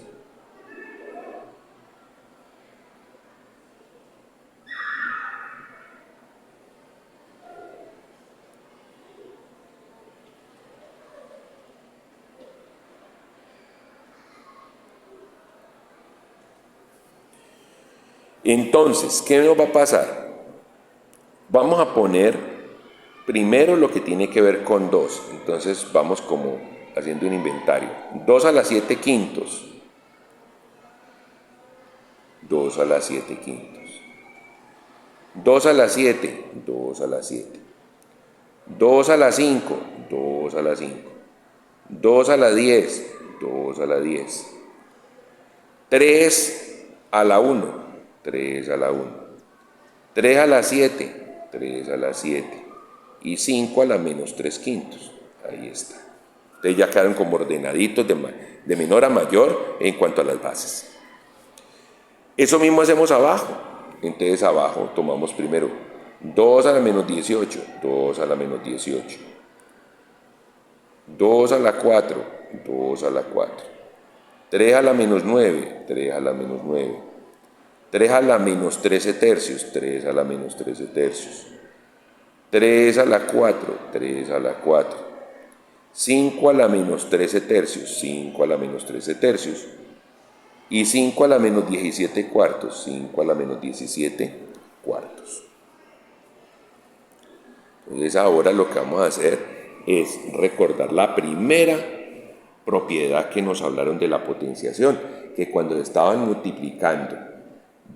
Entonces, ¿qué nos va a pasar? Vamos a poner primero lo que tiene que ver con 2. Entonces vamos como haciendo un inventario. 2 a la 7 quintos. 2 a la 7 quintos. 2 a la 7, 2 a la 7. 2 a la 5, 2 a la 5. 2 a la 10, 2 a la 10. 3 a la 1, 3 a la 1. 3 a la 7, 3 a la 7. Y 5 a la menos 3 quintos. Ahí está. Entonces ya quedaron como ordenaditos de menor a mayor en cuanto a las bases. Eso mismo hacemos abajo. Entonces abajo tomamos primero 2 a la menos 18, 2 a la menos 18. 2 a la 4, 2 a la 4. 3 a la menos 9, 3 a la menos 9. 3 a la menos 13 tercios, 3 a la menos 13 tercios. 3 a la 4, 3 a la 4. 5 a la menos 13 tercios, 5 a la menos 13 tercios. Y 5 a la menos 17 cuartos, 5 a la menos 17 cuartos. Entonces ahora lo que vamos a hacer es recordar la primera propiedad que nos hablaron de la potenciación, que cuando estaban multiplicando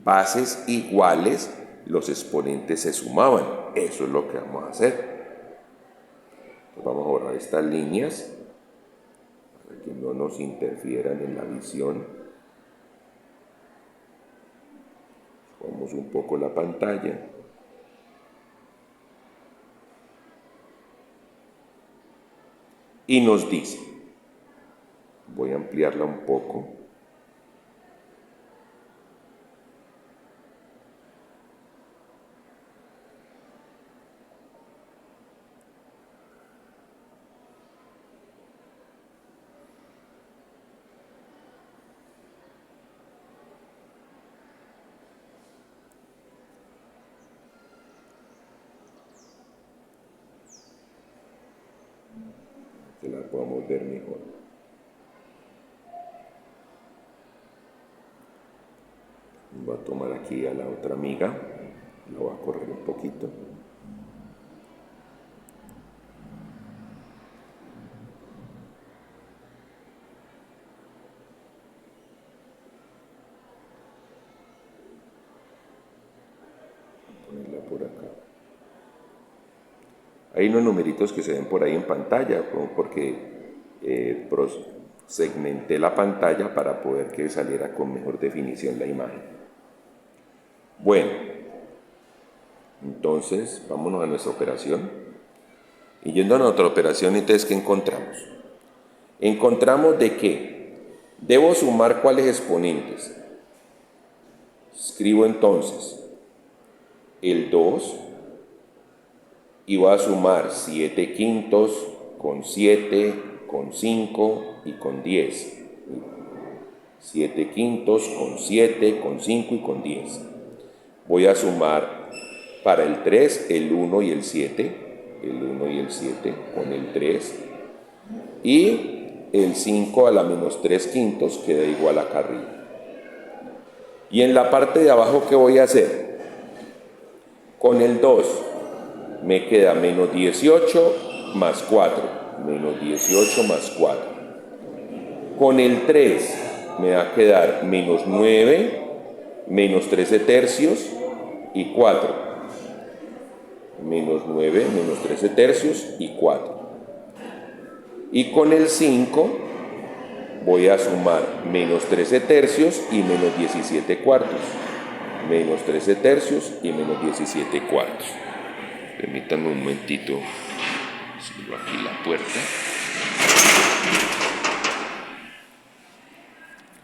bases iguales, los exponentes se sumaban. Eso es lo que vamos a hacer. Entonces vamos a borrar estas líneas para que no nos interfieran en la visión. Subamos un poco la pantalla. Y nos dice, voy a ampliarla un poco. Que la podamos ver mejor. Voy a tomar aquí a la otra amiga, la voy a correr un poquito. Voy a ponerla por acá. Hay unos numeritos que se ven por ahí en pantalla, porque segmenté la pantalla para poder que saliera con mejor definición la imagen. Bueno, entonces vámonos a nuestra operación. Y yendo a nuestra operación, entonces, ¿qué encontramos? Encontramos de que debo sumar cuáles exponentes. Escribo entonces el 2 y voy a sumar 7 quintos con 7, con 5 y con 10. 7 quintos con 7, con 5 y con 10. Voy a sumar para el 3 el 1 y el 7, el 1 y el 7 con el 3, y el 5 a la menos 3 quintos queda igual acá arriba. Y en la parte de abajo, ¿qué voy a hacer? Con el 2 me queda menos 18 más 4, menos 18 más 4. Con el 3 me va a quedar menos 9, menos 13 tercios y 4. Menos 9, menos 13 tercios y 4. Y con el 5 voy a sumar menos 13 tercios y menos 17 cuartos. Menos 13 tercios y menos 17 cuartos. Permítanme un momentito, cierro aquí la puerta.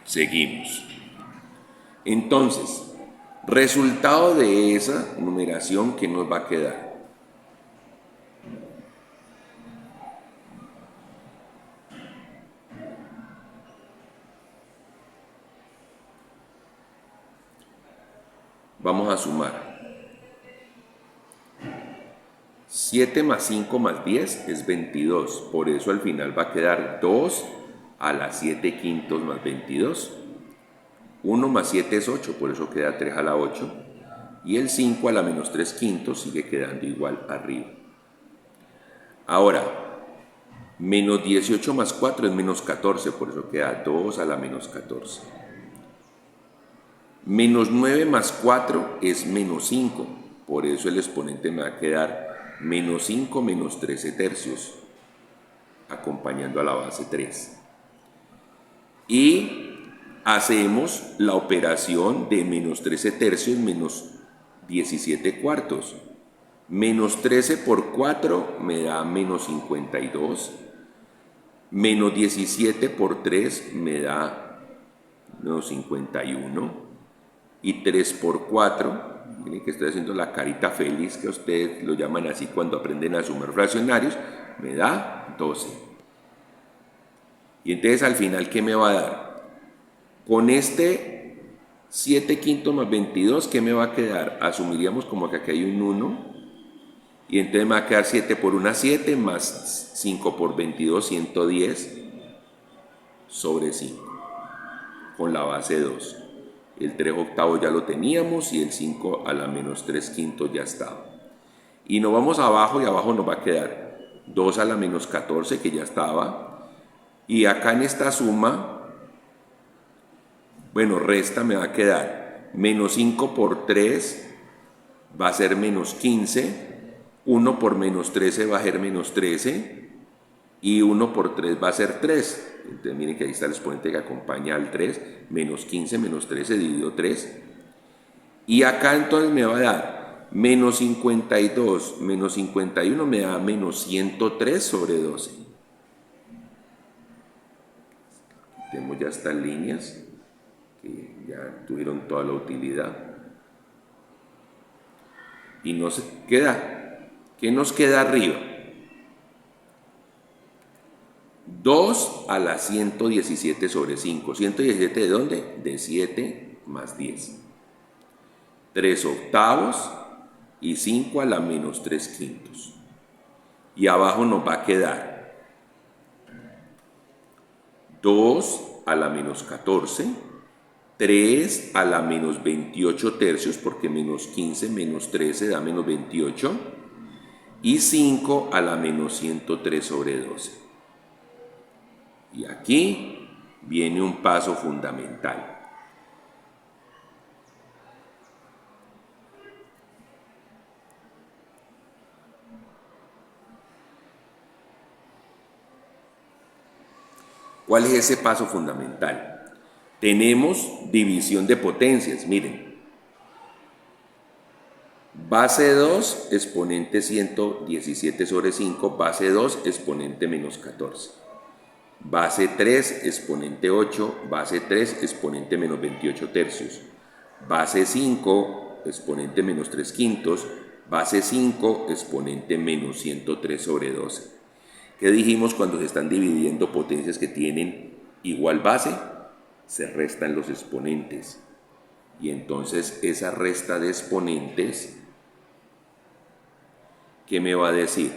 Seguimos. Entonces, resultado de esa numeración, ¿qué nos va a quedar? Vamos a sumar. 7 más 5 más 10 es 22. Por eso al final va a quedar 2 a la 7 quintos más 22. 1 más 7 es 8, por eso queda 3 a la 8. Y el 5 a la menos 3 quintos sigue quedando igual arriba. Ahora, menos 18 más 4 es menos 14, por eso queda 2 a la menos 14. Menos 9 más 4 es menos 5. Por eso el exponente me va a quedar menos 5 menos 13 tercios, acompañando a la base 3. Y hacemos la operación de menos 13 tercios menos 17 cuartos. Menos 13 por 4 me da menos 52. Menos 17 por 3 me da menos 51. Y 3 por 4, miren que estoy haciendo la carita feliz, que ustedes lo llaman así cuando aprenden a sumar fraccionarios, me da 12. Y entonces al final, ¿qué me va a dar? Con este 7 quintos más 22, ¿qué me va a quedar? Asumiríamos como que aquí hay un 1. Y entonces me va a quedar 7 por 1, 7, más 5 por 22, 110 sobre 5, con la base 2. El 3 octavos ya lo teníamos y el 5 a la menos 3 quintos ya estaba. Y nos vamos abajo y abajo nos va a quedar 2 a la menos 14, que ya estaba. Y acá en esta suma, bueno, resta, me va a quedar menos 5 por 3 va a ser menos 15. 1 por menos 13 va a ser menos 13 y 1 por 3 va a ser 3. Entonces miren que ahí está el exponente que acompaña al 3, menos 15 menos 13 dividido 3. Y acá entonces me va a dar menos 52 menos 51 me da menos 103 sobre 12. Tenemos ya estas líneas que ya tuvieron toda la utilidad. Y nos queda, ¿qué nos queda arriba? 2 a la 117 sobre 5. ¿117 de dónde? De 7 más 10. 3 octavos y 5 a la menos 3 quintos. Y abajo nos va a quedar 2 a la menos 14, 3 a la menos 28 tercios, porque menos 15 menos 13 da menos 28, y 5 a la menos 103 sobre 12. Y aquí viene un paso fundamental. ¿Cuál es ese paso fundamental? Tenemos división de potencias, miren. Base 2, exponente 117 sobre 5, base 2, exponente menos 14. Base 3, exponente 8, base 3, exponente menos 28 tercios. Base 5, exponente menos 3 quintos. Base 5, exponente menos 103 sobre 12. ¿Qué dijimos cuando se están dividiendo potencias que tienen igual base? Se restan los exponentes. Y entonces esa resta de exponentes, ¿qué me va a decir?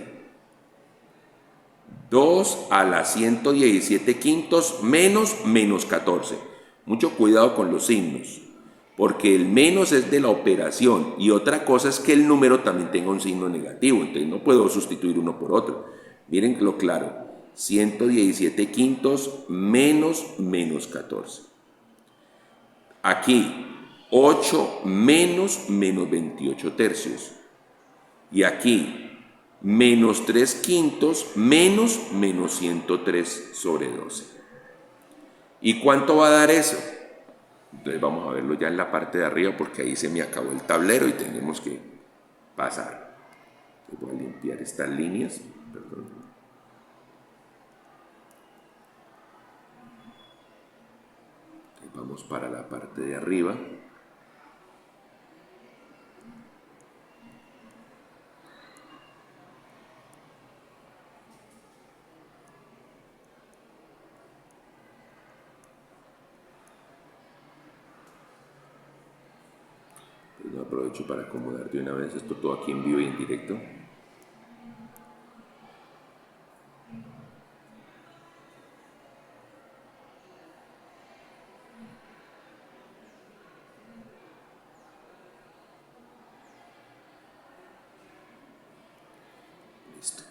2 a la 117 quintos menos menos 14. Mucho cuidado con los signos, porque el menos es de la operación y otra cosa es que el número también tenga un signo negativo, entonces no puedo sustituir uno por otro. Miren lo claro, 117 quintos menos menos 14. Aquí 8 menos menos 28 tercios. Y aquí menos 3 quintos menos menos 103 sobre 12. ¿Y cuánto va a dar eso? Entonces vamos a verlo ya en la parte de arriba porque ahí se me acabó el tablero y tenemos que pasar. Voy a limpiar estas líneas. Perdón. Vamos para la parte de arriba. Aprovecho para acomodar de una vez esto todo aquí en vivo y en directo. Listo.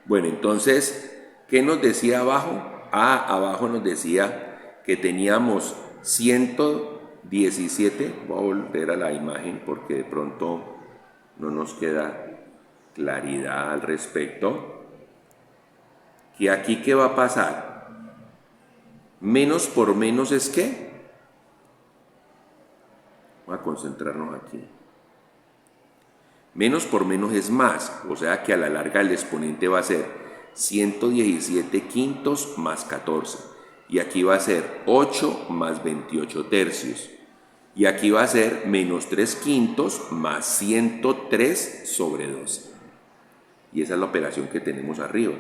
Bueno, entonces, ¿qué nos decía abajo? Abajo nos decía que teníamos 117 17, voy a volver a la imagen porque de pronto no nos queda claridad al respecto. Que aquí, ¿qué va a pasar? Menos por menos es ¿qué? Vamos a concentrarnos aquí. Menos por menos es más, o sea que a la larga el exponente va a ser 117 quintos más 14. Y aquí va a ser 8 más 28 tercios. Y aquí va a ser menos 3 quintos más 103 sobre 12. Y esa es la operación que tenemos arriba.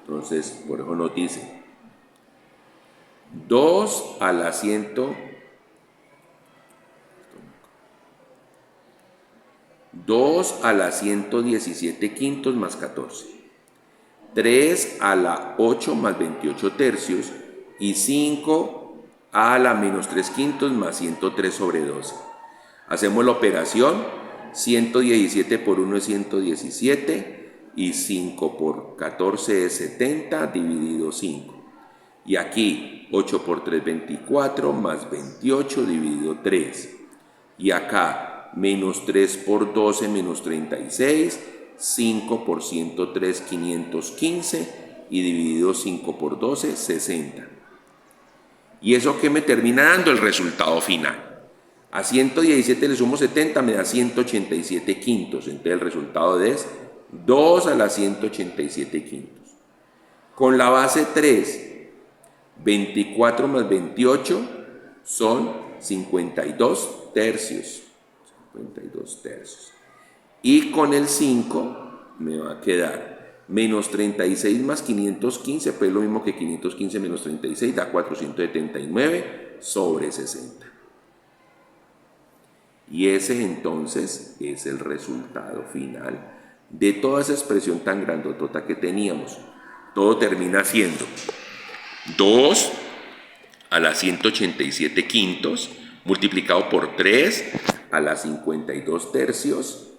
Entonces, por eso nos dice 2 a la 117 quintos más 14. 3 a la 8 más 28 tercios y 5 a la menos 3 quintos más 103 sobre 12. Hacemos la operación, 117 por 1 es 117 y 5 por 14 es 70 dividido 5. Y aquí 8 por 3 24 más 28 dividido 3. Y acá menos 3 por 12 menos 36, 5 por 103 515 y dividido 5 por 12 60. ¿Y eso qué me termina dando? El resultado final. A 117 le sumo 70, me da 187 quintos. Entonces el resultado es 2 a la 187 quintos. Con la base 3, 24 más 28 son 52 tercios. 52 tercios. Y con el 5 me va a quedar menos 36 más 515, pues es lo mismo que 515 menos 36 da 479 sobre 60. Y ese entonces es el resultado final de toda esa expresión tan grandotota que teníamos. Todo termina siendo 2 a la 187 quintos multiplicado por 3 a la 52 tercios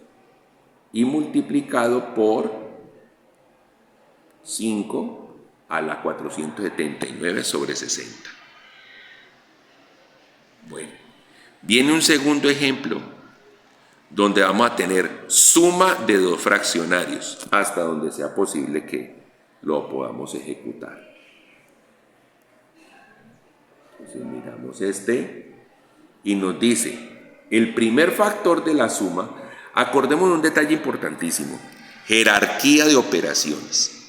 y multiplicado por 5 a la 479 sobre 60. Bueno, viene un segundo ejemplo donde vamos a tener suma de dos fraccionarios hasta donde sea posible que lo podamos ejecutar. Entonces miramos este y nos dice el primer factor de la suma. Acordémonos un detalle importantísimo: jerarquía de operaciones.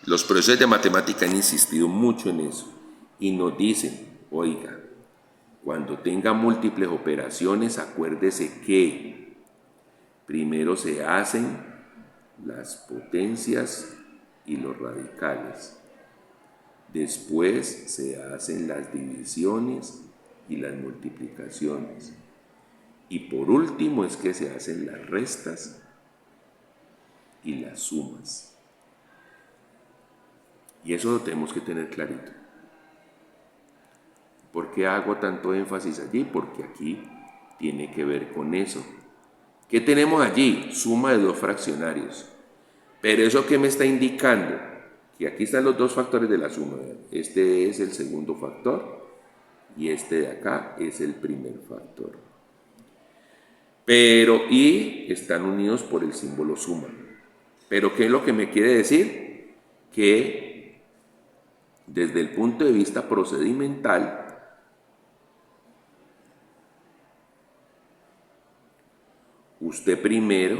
Los profesores de matemática han insistido mucho en eso y nos dicen, oiga, cuando tenga múltiples operaciones, acuérdese que primero se hacen las potencias y los radicales. Después se hacen las divisiones y las multiplicaciones. Y por último es que se hacen las restas y las sumas. Y eso lo tenemos que tener clarito. ¿Por qué hago tanto énfasis allí? Porque aquí tiene que ver con eso. ¿Qué tenemos allí? Suma de dos fraccionarios. Pero ¿eso qué me está indicando? Que aquí están los dos factores de la suma. Este es el segundo factor y este de acá es el primer factor. Y están unidos por el símbolo suma. Pero ¿qué es lo que me quiere decir? Que desde el punto de vista procedimental, usted primero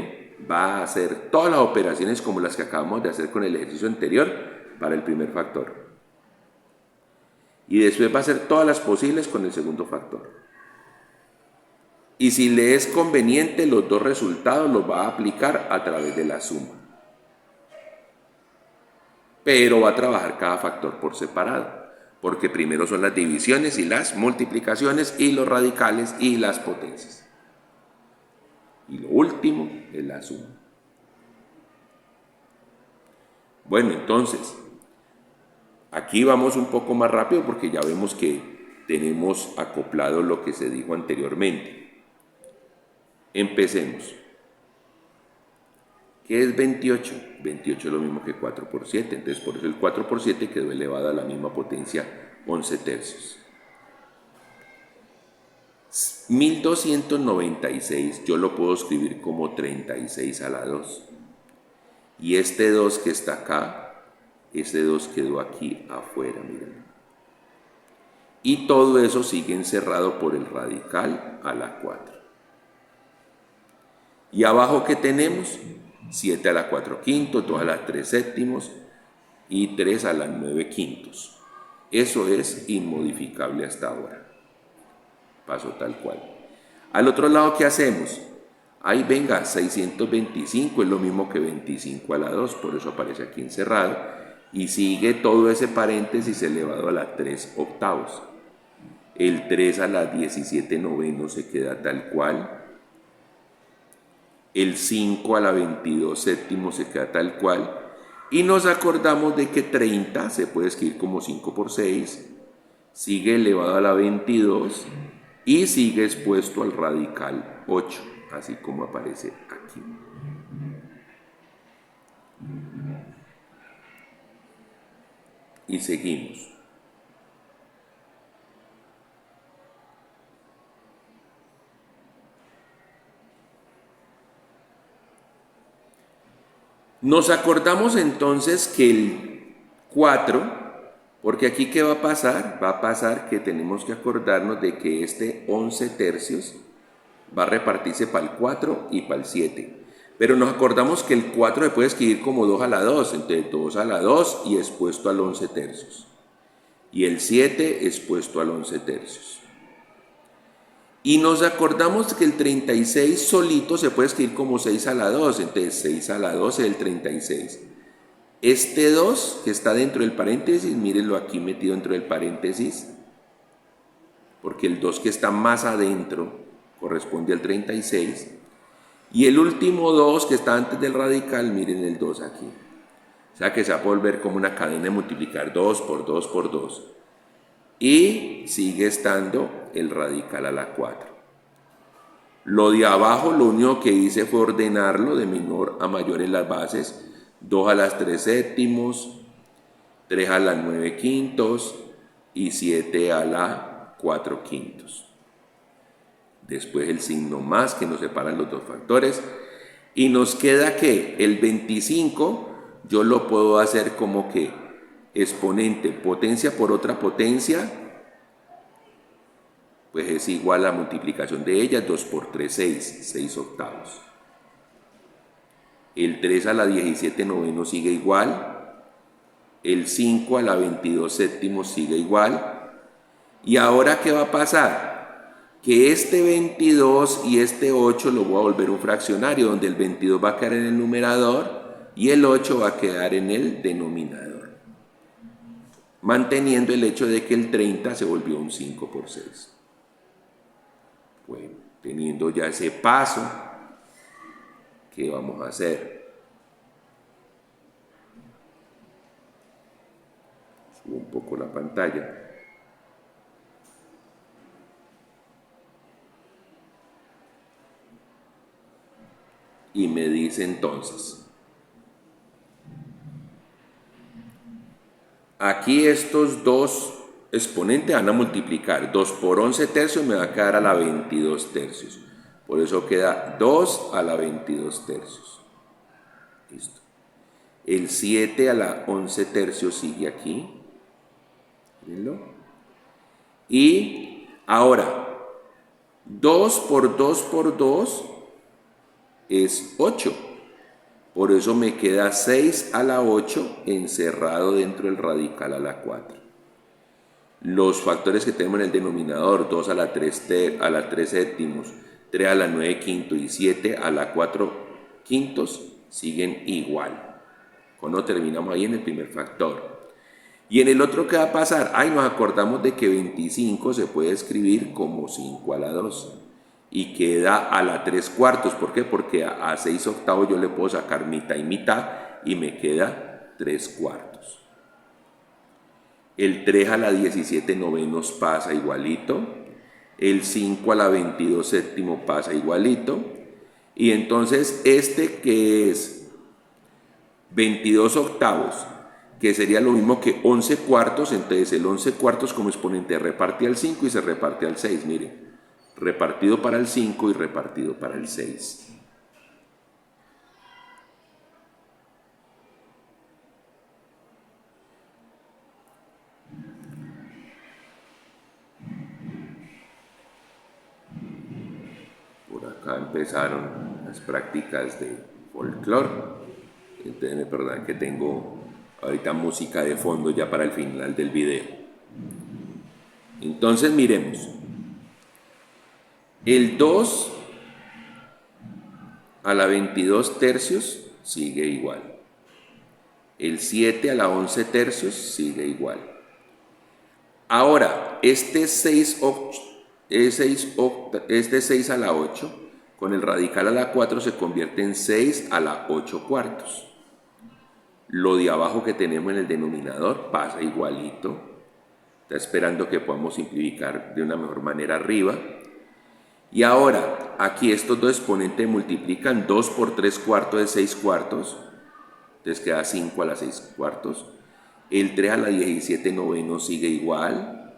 va a hacer todas las operaciones como las que acabamos de hacer con el ejercicio anterior para el primer factor. Y después va a hacer todas las posibles con el segundo factor. Y si le es conveniente, los dos resultados los va a aplicar a través de la suma. Pero va a trabajar cada factor por separado, porque primero son las divisiones y las multiplicaciones y los radicales y las potencias. Y lo último es la suma. Bueno, entonces, aquí vamos un poco más rápido porque ya vemos que tenemos acoplado lo que se dijo anteriormente. Empecemos. ¿Qué es 28? 28 es lo mismo que 4 por 7, entonces por eso el 4 por 7 quedó elevado a la misma potencia 11 tercios. 1296 yo lo puedo escribir como 36 a la 2. Y este 2 que está acá, ese 2 quedó aquí afuera, miren. Y todo eso sigue encerrado por el radical a la 4. Y abajo, ¿qué tenemos? 7 a la 4 quintos, 2 a la 3 séptimos y 3 a la 9 quintos. Eso es inmodificable hasta ahora. Paso tal cual. Al otro lado, ¿qué hacemos? Ahí venga, 625 es lo mismo que 25 a la 2, por eso aparece aquí encerrado. Y sigue todo ese paréntesis elevado a la 3 octavos. El 3 a la 17 novenos se queda tal cual. El 5 a la 22 séptimos se queda tal cual. Y nos acordamos de que 30 se puede escribir como 5 por 6. Sigue elevado a la 22 y sigue expuesto al radical 8, así como aparece aquí. Y seguimos. Nos acordamos entonces que el 4, porque aquí ¿qué va a pasar? Va a pasar que tenemos que acordarnos de que este 11 tercios va a repartirse para el 4 y para el 7. Pero nos acordamos que el 4 se puede escribir como 2 a la 2, entonces 2 a la 2 y expuesto al 11 tercios. Y el 7 expuesto al 11 tercios. Y nos acordamos que el 36 solito se puede escribir como 6 a la 2, entonces 6 a la 2 es el 36. Este 2 que está dentro del paréntesis, mírenlo aquí metido dentro del paréntesis, porque el 2 que está más adentro corresponde al 36. Y el último 2 que está antes del radical, miren el 2 aquí. O sea que se va a volver como una cadena de multiplicar 2 por 2 por 2. Y sigue estando el radical a la 4. Lo de abajo, lo único que hice fue ordenarlo de menor a mayor en las bases. 2 a las 3 séptimos, 3 a las 9 quintos y 7 a la 4 quintos. Después el signo más que nos separan los dos factores. Y nos queda que el 25 yo lo puedo hacer como que exponente potencia por otra potencia, pues es igual a la multiplicación de ellas, 2 por 3, 6 octavos. El 3 a la 17 novenos sigue igual, el 5 a la 22 séptimos sigue igual. ¿Y ahora qué va a pasar? Que este 22 y este 8 lo voy a volver un fraccionario, donde el 22 va a quedar en el numerador y el 8 va a quedar en el denominador, manteniendo el hecho de que el 30 se volvió un 5 por 6. Bueno, teniendo ya ese paso, ¿qué vamos a hacer? Subo un poco la pantalla. Y me dice entonces, aquí estos dos exponentes van a multiplicar. 2 por 11 tercios me va a quedar a la 22 tercios. Por eso queda 2 a la 22 tercios. Listo. El 7 a la 11 tercios sigue aquí. ¿Mírenlo? Y ahora, 2 por 2 por 2 es 8. Por eso me queda 6 a la 8 encerrado dentro del radical a la 4. Los factores que tenemos en el denominador, 2 a la 3 séptimos, 3 a la 9 quintos y 7 a la 4 quintos, siguen igual. Cuando terminamos ahí en el primer factor. Y en el otro, ¿qué va a pasar? Nos acordamos de que 25 se puede escribir como 5 a la 2. Y queda a la 3 cuartos. ¿Por qué? Porque a 6 octavos yo le puedo sacar mitad y mitad y me queda 3 cuartos. El 3 a la 17 novenos pasa igualito. El 5 a la 22 séptimo pasa igualito. Y entonces este que es 22 octavos, que sería lo mismo que 11 cuartos. Entonces el 11 cuartos como exponente reparte al 5 y se reparte al 6, miren, repartido para el 5 y repartido para el 6. Por acá empezaron las prácticas de folclore. Entonces me perdonan que tengo ahorita música de fondo ya para el final del video. Entonces miremos. El 2 a la 22 tercios sigue igual. El 7 a la 11 tercios sigue igual. Ahora, este 6 a la 8, con el radical a la 4 se convierte en 6 a la 8 cuartos. Lo de abajo que tenemos en el denominador pasa igualito. Está esperando que podamos simplificar de una mejor manera arriba. Y ahora, aquí estos dos exponentes multiplican. 2 por 3 cuartos es 6 cuartos. Entonces queda 5 a la 6 cuartos. El 3 a la 17 novenos sigue igual.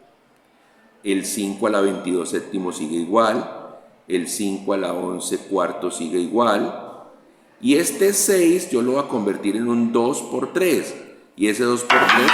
El 5 a la 22 séptimos sigue igual. El 5 a la 11 cuartos sigue igual. Y este 6 yo lo voy a convertir en un 2 por 3. Y ese 2 por 3...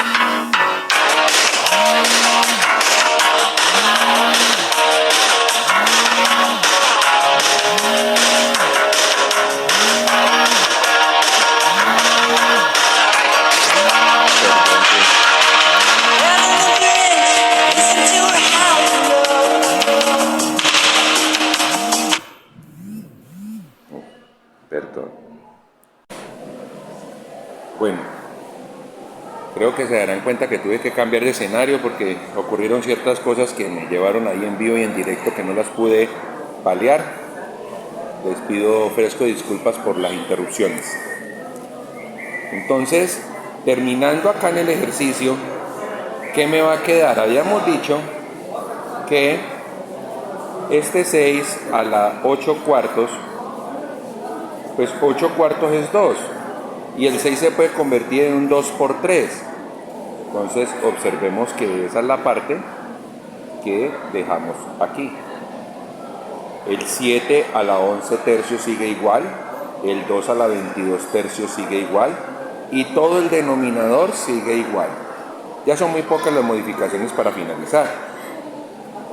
Perdón. Bueno, creo que se darán cuenta que tuve que cambiar de escenario porque ocurrieron ciertas cosas que me llevaron ahí en vivo y en directo que no las pude paliar. Les pido ofrezco disculpas por las interrupciones. Entonces, terminando acá en el ejercicio, ¿qué me va a quedar? Habíamos dicho que este 6 a la 8 cuartos, pues 8 cuartos es 2, y el 6 se puede convertir en un 2 por 3. Entonces observemos que esa es la parte que dejamos aquí. El 7 a la 11 tercios sigue igual, el 2 a la 22 tercios sigue igual, y todo el denominador sigue igual. Ya son muy pocas las modificaciones para finalizar.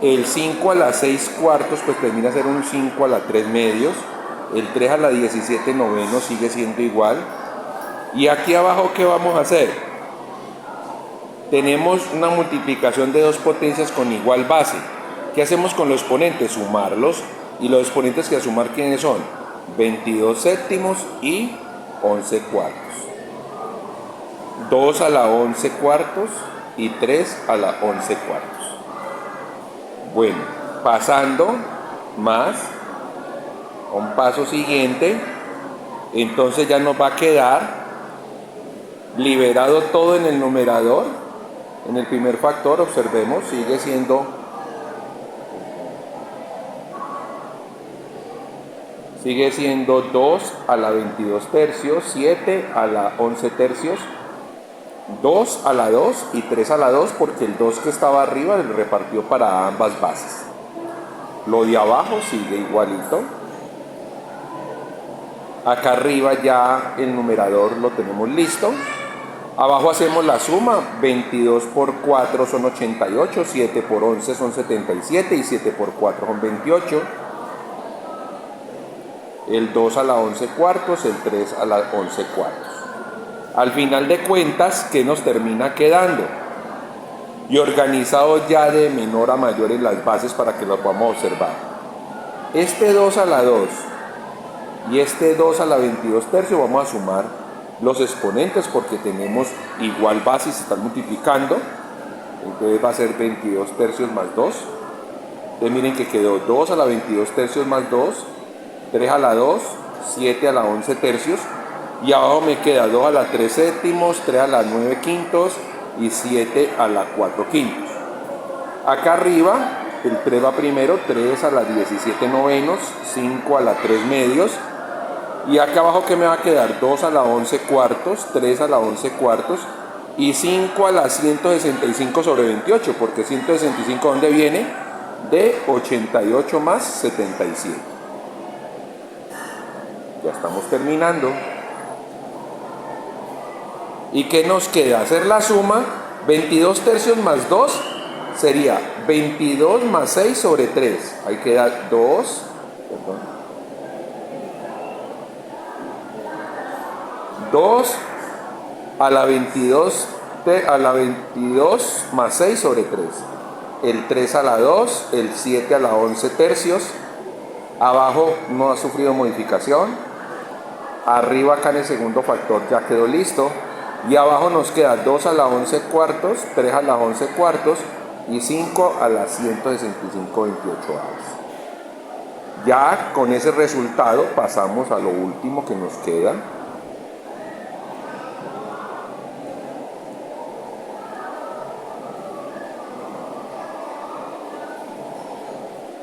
El 5 a la 6 cuartos pues termina a ser un 5 a la 3 medios. El 3 a la 17 novenos sigue siendo igual. Y aquí abajo, ¿qué vamos a hacer? Tenemos una multiplicación de dos potencias con igual base. ¿Qué hacemos con los exponentes? Sumarlos. Y los exponentes que a sumar, ¿quiénes son? 22 séptimos y 11 cuartos. 2 a la 11 cuartos y 3 a la 11 cuartos. Bueno, pasando más a un paso siguiente, entonces ya nos va a quedar liberado todo en el numerador. En el primer factor, observemos, sigue siendo 2 a la 22 tercios, 7 a la 11 tercios, 2 a la 2 y 3 a la 2, porque el 2 que estaba arriba le repartió para ambas bases. Lo de abajo sigue igualito. Acá arriba ya el numerador lo tenemos listo. Abajo hacemos la suma. 22 por 4 son 88, 7 por 11 son 77 y 7 por 4 son 28. El 2 a la 11 cuartos, el 3 a la 11 cuartos. Al final de cuentas, ¿qué nos termina quedando? Y organizado ya de menor a mayor en las bases para que lo podamos observar. Este 2 a la 2 y este 2 a la 22 tercios, vamos a sumar los exponentes porque tenemos igual base y se están multiplicando. Entonces va a ser 22 tercios más 2. Entonces miren que quedó 2 a la 22 tercios más 2, 3 a la 2, 7 a la 11 tercios. Y abajo me queda 2 a la 3 séptimos, 3 a la 9 quintos y 7 a la 4 quintos. Acá arriba el 3 va primero, 3 a la 17 novenos, 5 a la 3 medios, Y acá abajo, ¿qué me va a quedar? 2 a la 11 cuartos, 3 a la 11 cuartos y 5 a la 165 sobre 28, porque 165, ¿dónde viene? De 88 más 77. Ya estamos terminando. ¿Y qué nos queda? Hacer la suma. 22 tercios más 2 sería 22 más 6 sobre 3. Ahí queda 2. Perdón. 2 a la 22 más 6 sobre 3. El 3 a la 2, el 7 a la 11 tercios. Abajo no ha sufrido modificación. Arriba acá en el segundo factor ya quedó listo. Y abajo nos queda 2 a la 11 cuartos, 3 a la 11 cuartos y 5 a la 165 28 avos. Ya con ese resultado pasamos a lo último que nos queda.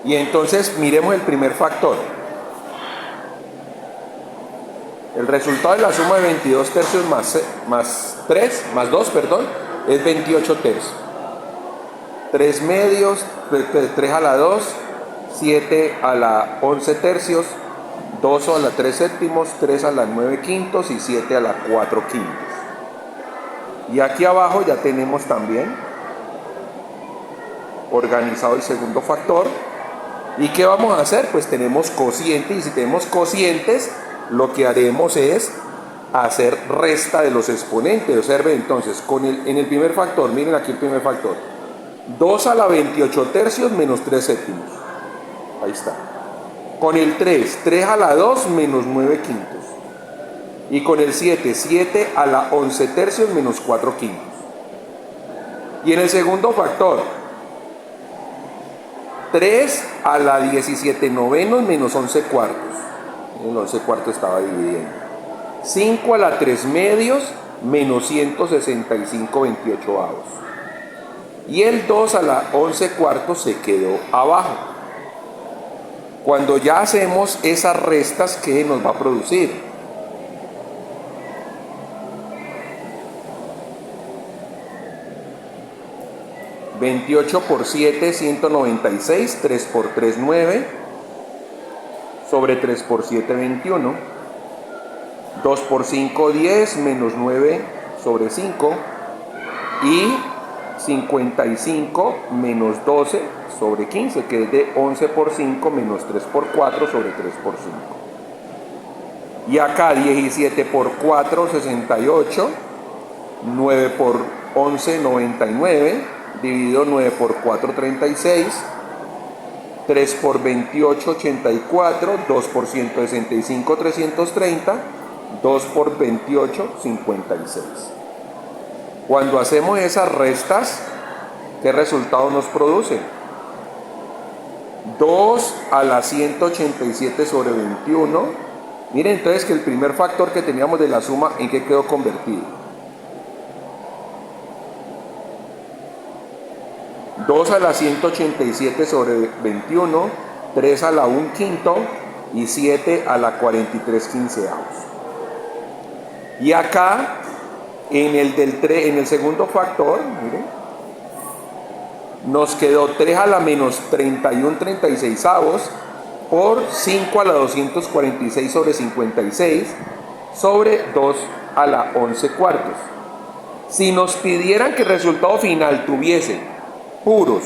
Y entonces miremos el primer factor. El resultado de la suma de 22 tercios más 2, es 28 tercios. 3 medios, 3 a la 2, 7 a la 11 tercios, 2 a la 3 séptimos, 3 a la 9 quintos y 7 a la 4 quintos. Y aquí abajo ya tenemos también organizado el segundo factor. ¿Y qué vamos a hacer? Pues tenemos cociente, y si tenemos cocientes, lo que haremos es hacer resta de los exponentes. Observen entonces, en el primer factor, miren aquí el primer factor, 2 a la 28 tercios menos 3 séptimos. Ahí está. Con el 3, 3 a la 2 menos 9 quintos. Y con el 7, 7 a la 11 tercios menos 4 quintos. Y en el segundo factor, 3 a la 17 novenos menos 11 cuartos. El 11 cuartos estaba dividiendo. 5 a la 3 medios menos 165 28 avos. Y el 2 a la 11 cuartos se quedó abajo. Cuando ya hacemos esas restas, ¿qué nos va a producir? $28 por 7, 196, 3 por 3, 9, sobre 3 por 7, 21, 2 por 5, 10, menos 9 sobre 5, y 55 menos 12 sobre 15, que es de 11 por 5 menos 3 por 4 sobre 3 por 5. Y acá 17 por 4, 68, 9 por 11, 99, dividido 9 por 4, 36, 3 por 28, 84, 2 por 165, 330, 2 por 28, 56. Cuando hacemos esas restas, ¿qué resultado nos produce? 2 a la 187 sobre 21. Miren entonces que el primer factor que teníamos de la suma, ¿en qué quedó convertido? 2 a la 187 sobre 21, 3 a la 1 quinto y 7 a la 43 quinceavos. Y acá, en el segundo factor, miren, nos quedó 3 a la menos 31 36avos por 5 a la 246 sobre 56 sobre 2 a la 11 cuartos. Si nos pidieran que el resultado final tuviese puros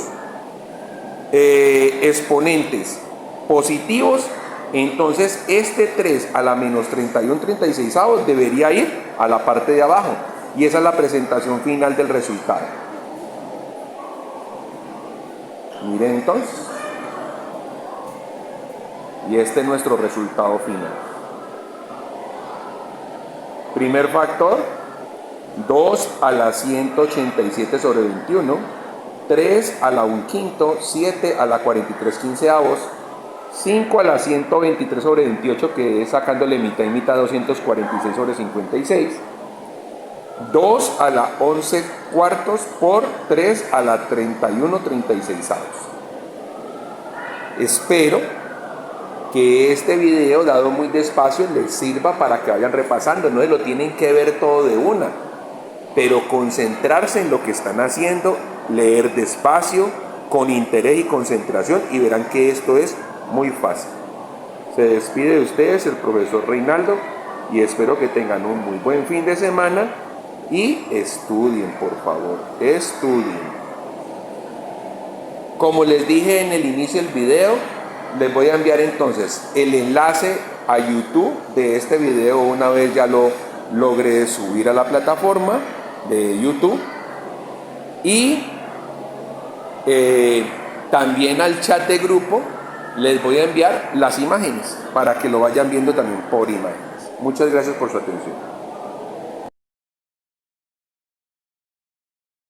exponentes positivos, entonces este 3 a la menos 31 36avos debería ir a la parte de abajo, y esa es la presentación final del resultado. Miren entonces, y este es nuestro resultado final. Primer factor, 2 a la 187 sobre 21, 3 a la 1 quinto, 7 a la 43 quinceavos, 5 a la 123 sobre 28, que es sacándole mitad y mitad, 246 sobre 56, 2 a la 11 cuartos por 3 a la 31 36avos. Espero que este video, dado muy despacio, les sirva para que vayan repasando. No se lo tienen que ver todo de una, pero concentrarse en lo que están haciendo, leer despacio, con interés y concentración, y verán que esto es muy fácil. Se despide de ustedes el profesor Reinaldo y espero que tengan un muy buen fin de semana y estudien, por favor, estudien. Como les dije en el inicio del video, les voy a enviar entonces el enlace a YouTube de este video una vez ya lo logré subir a la plataforma de YouTube, y también al chat de grupo les voy a enviar las imágenes para que lo vayan viendo también por imágenes. Muchas gracias por su atención.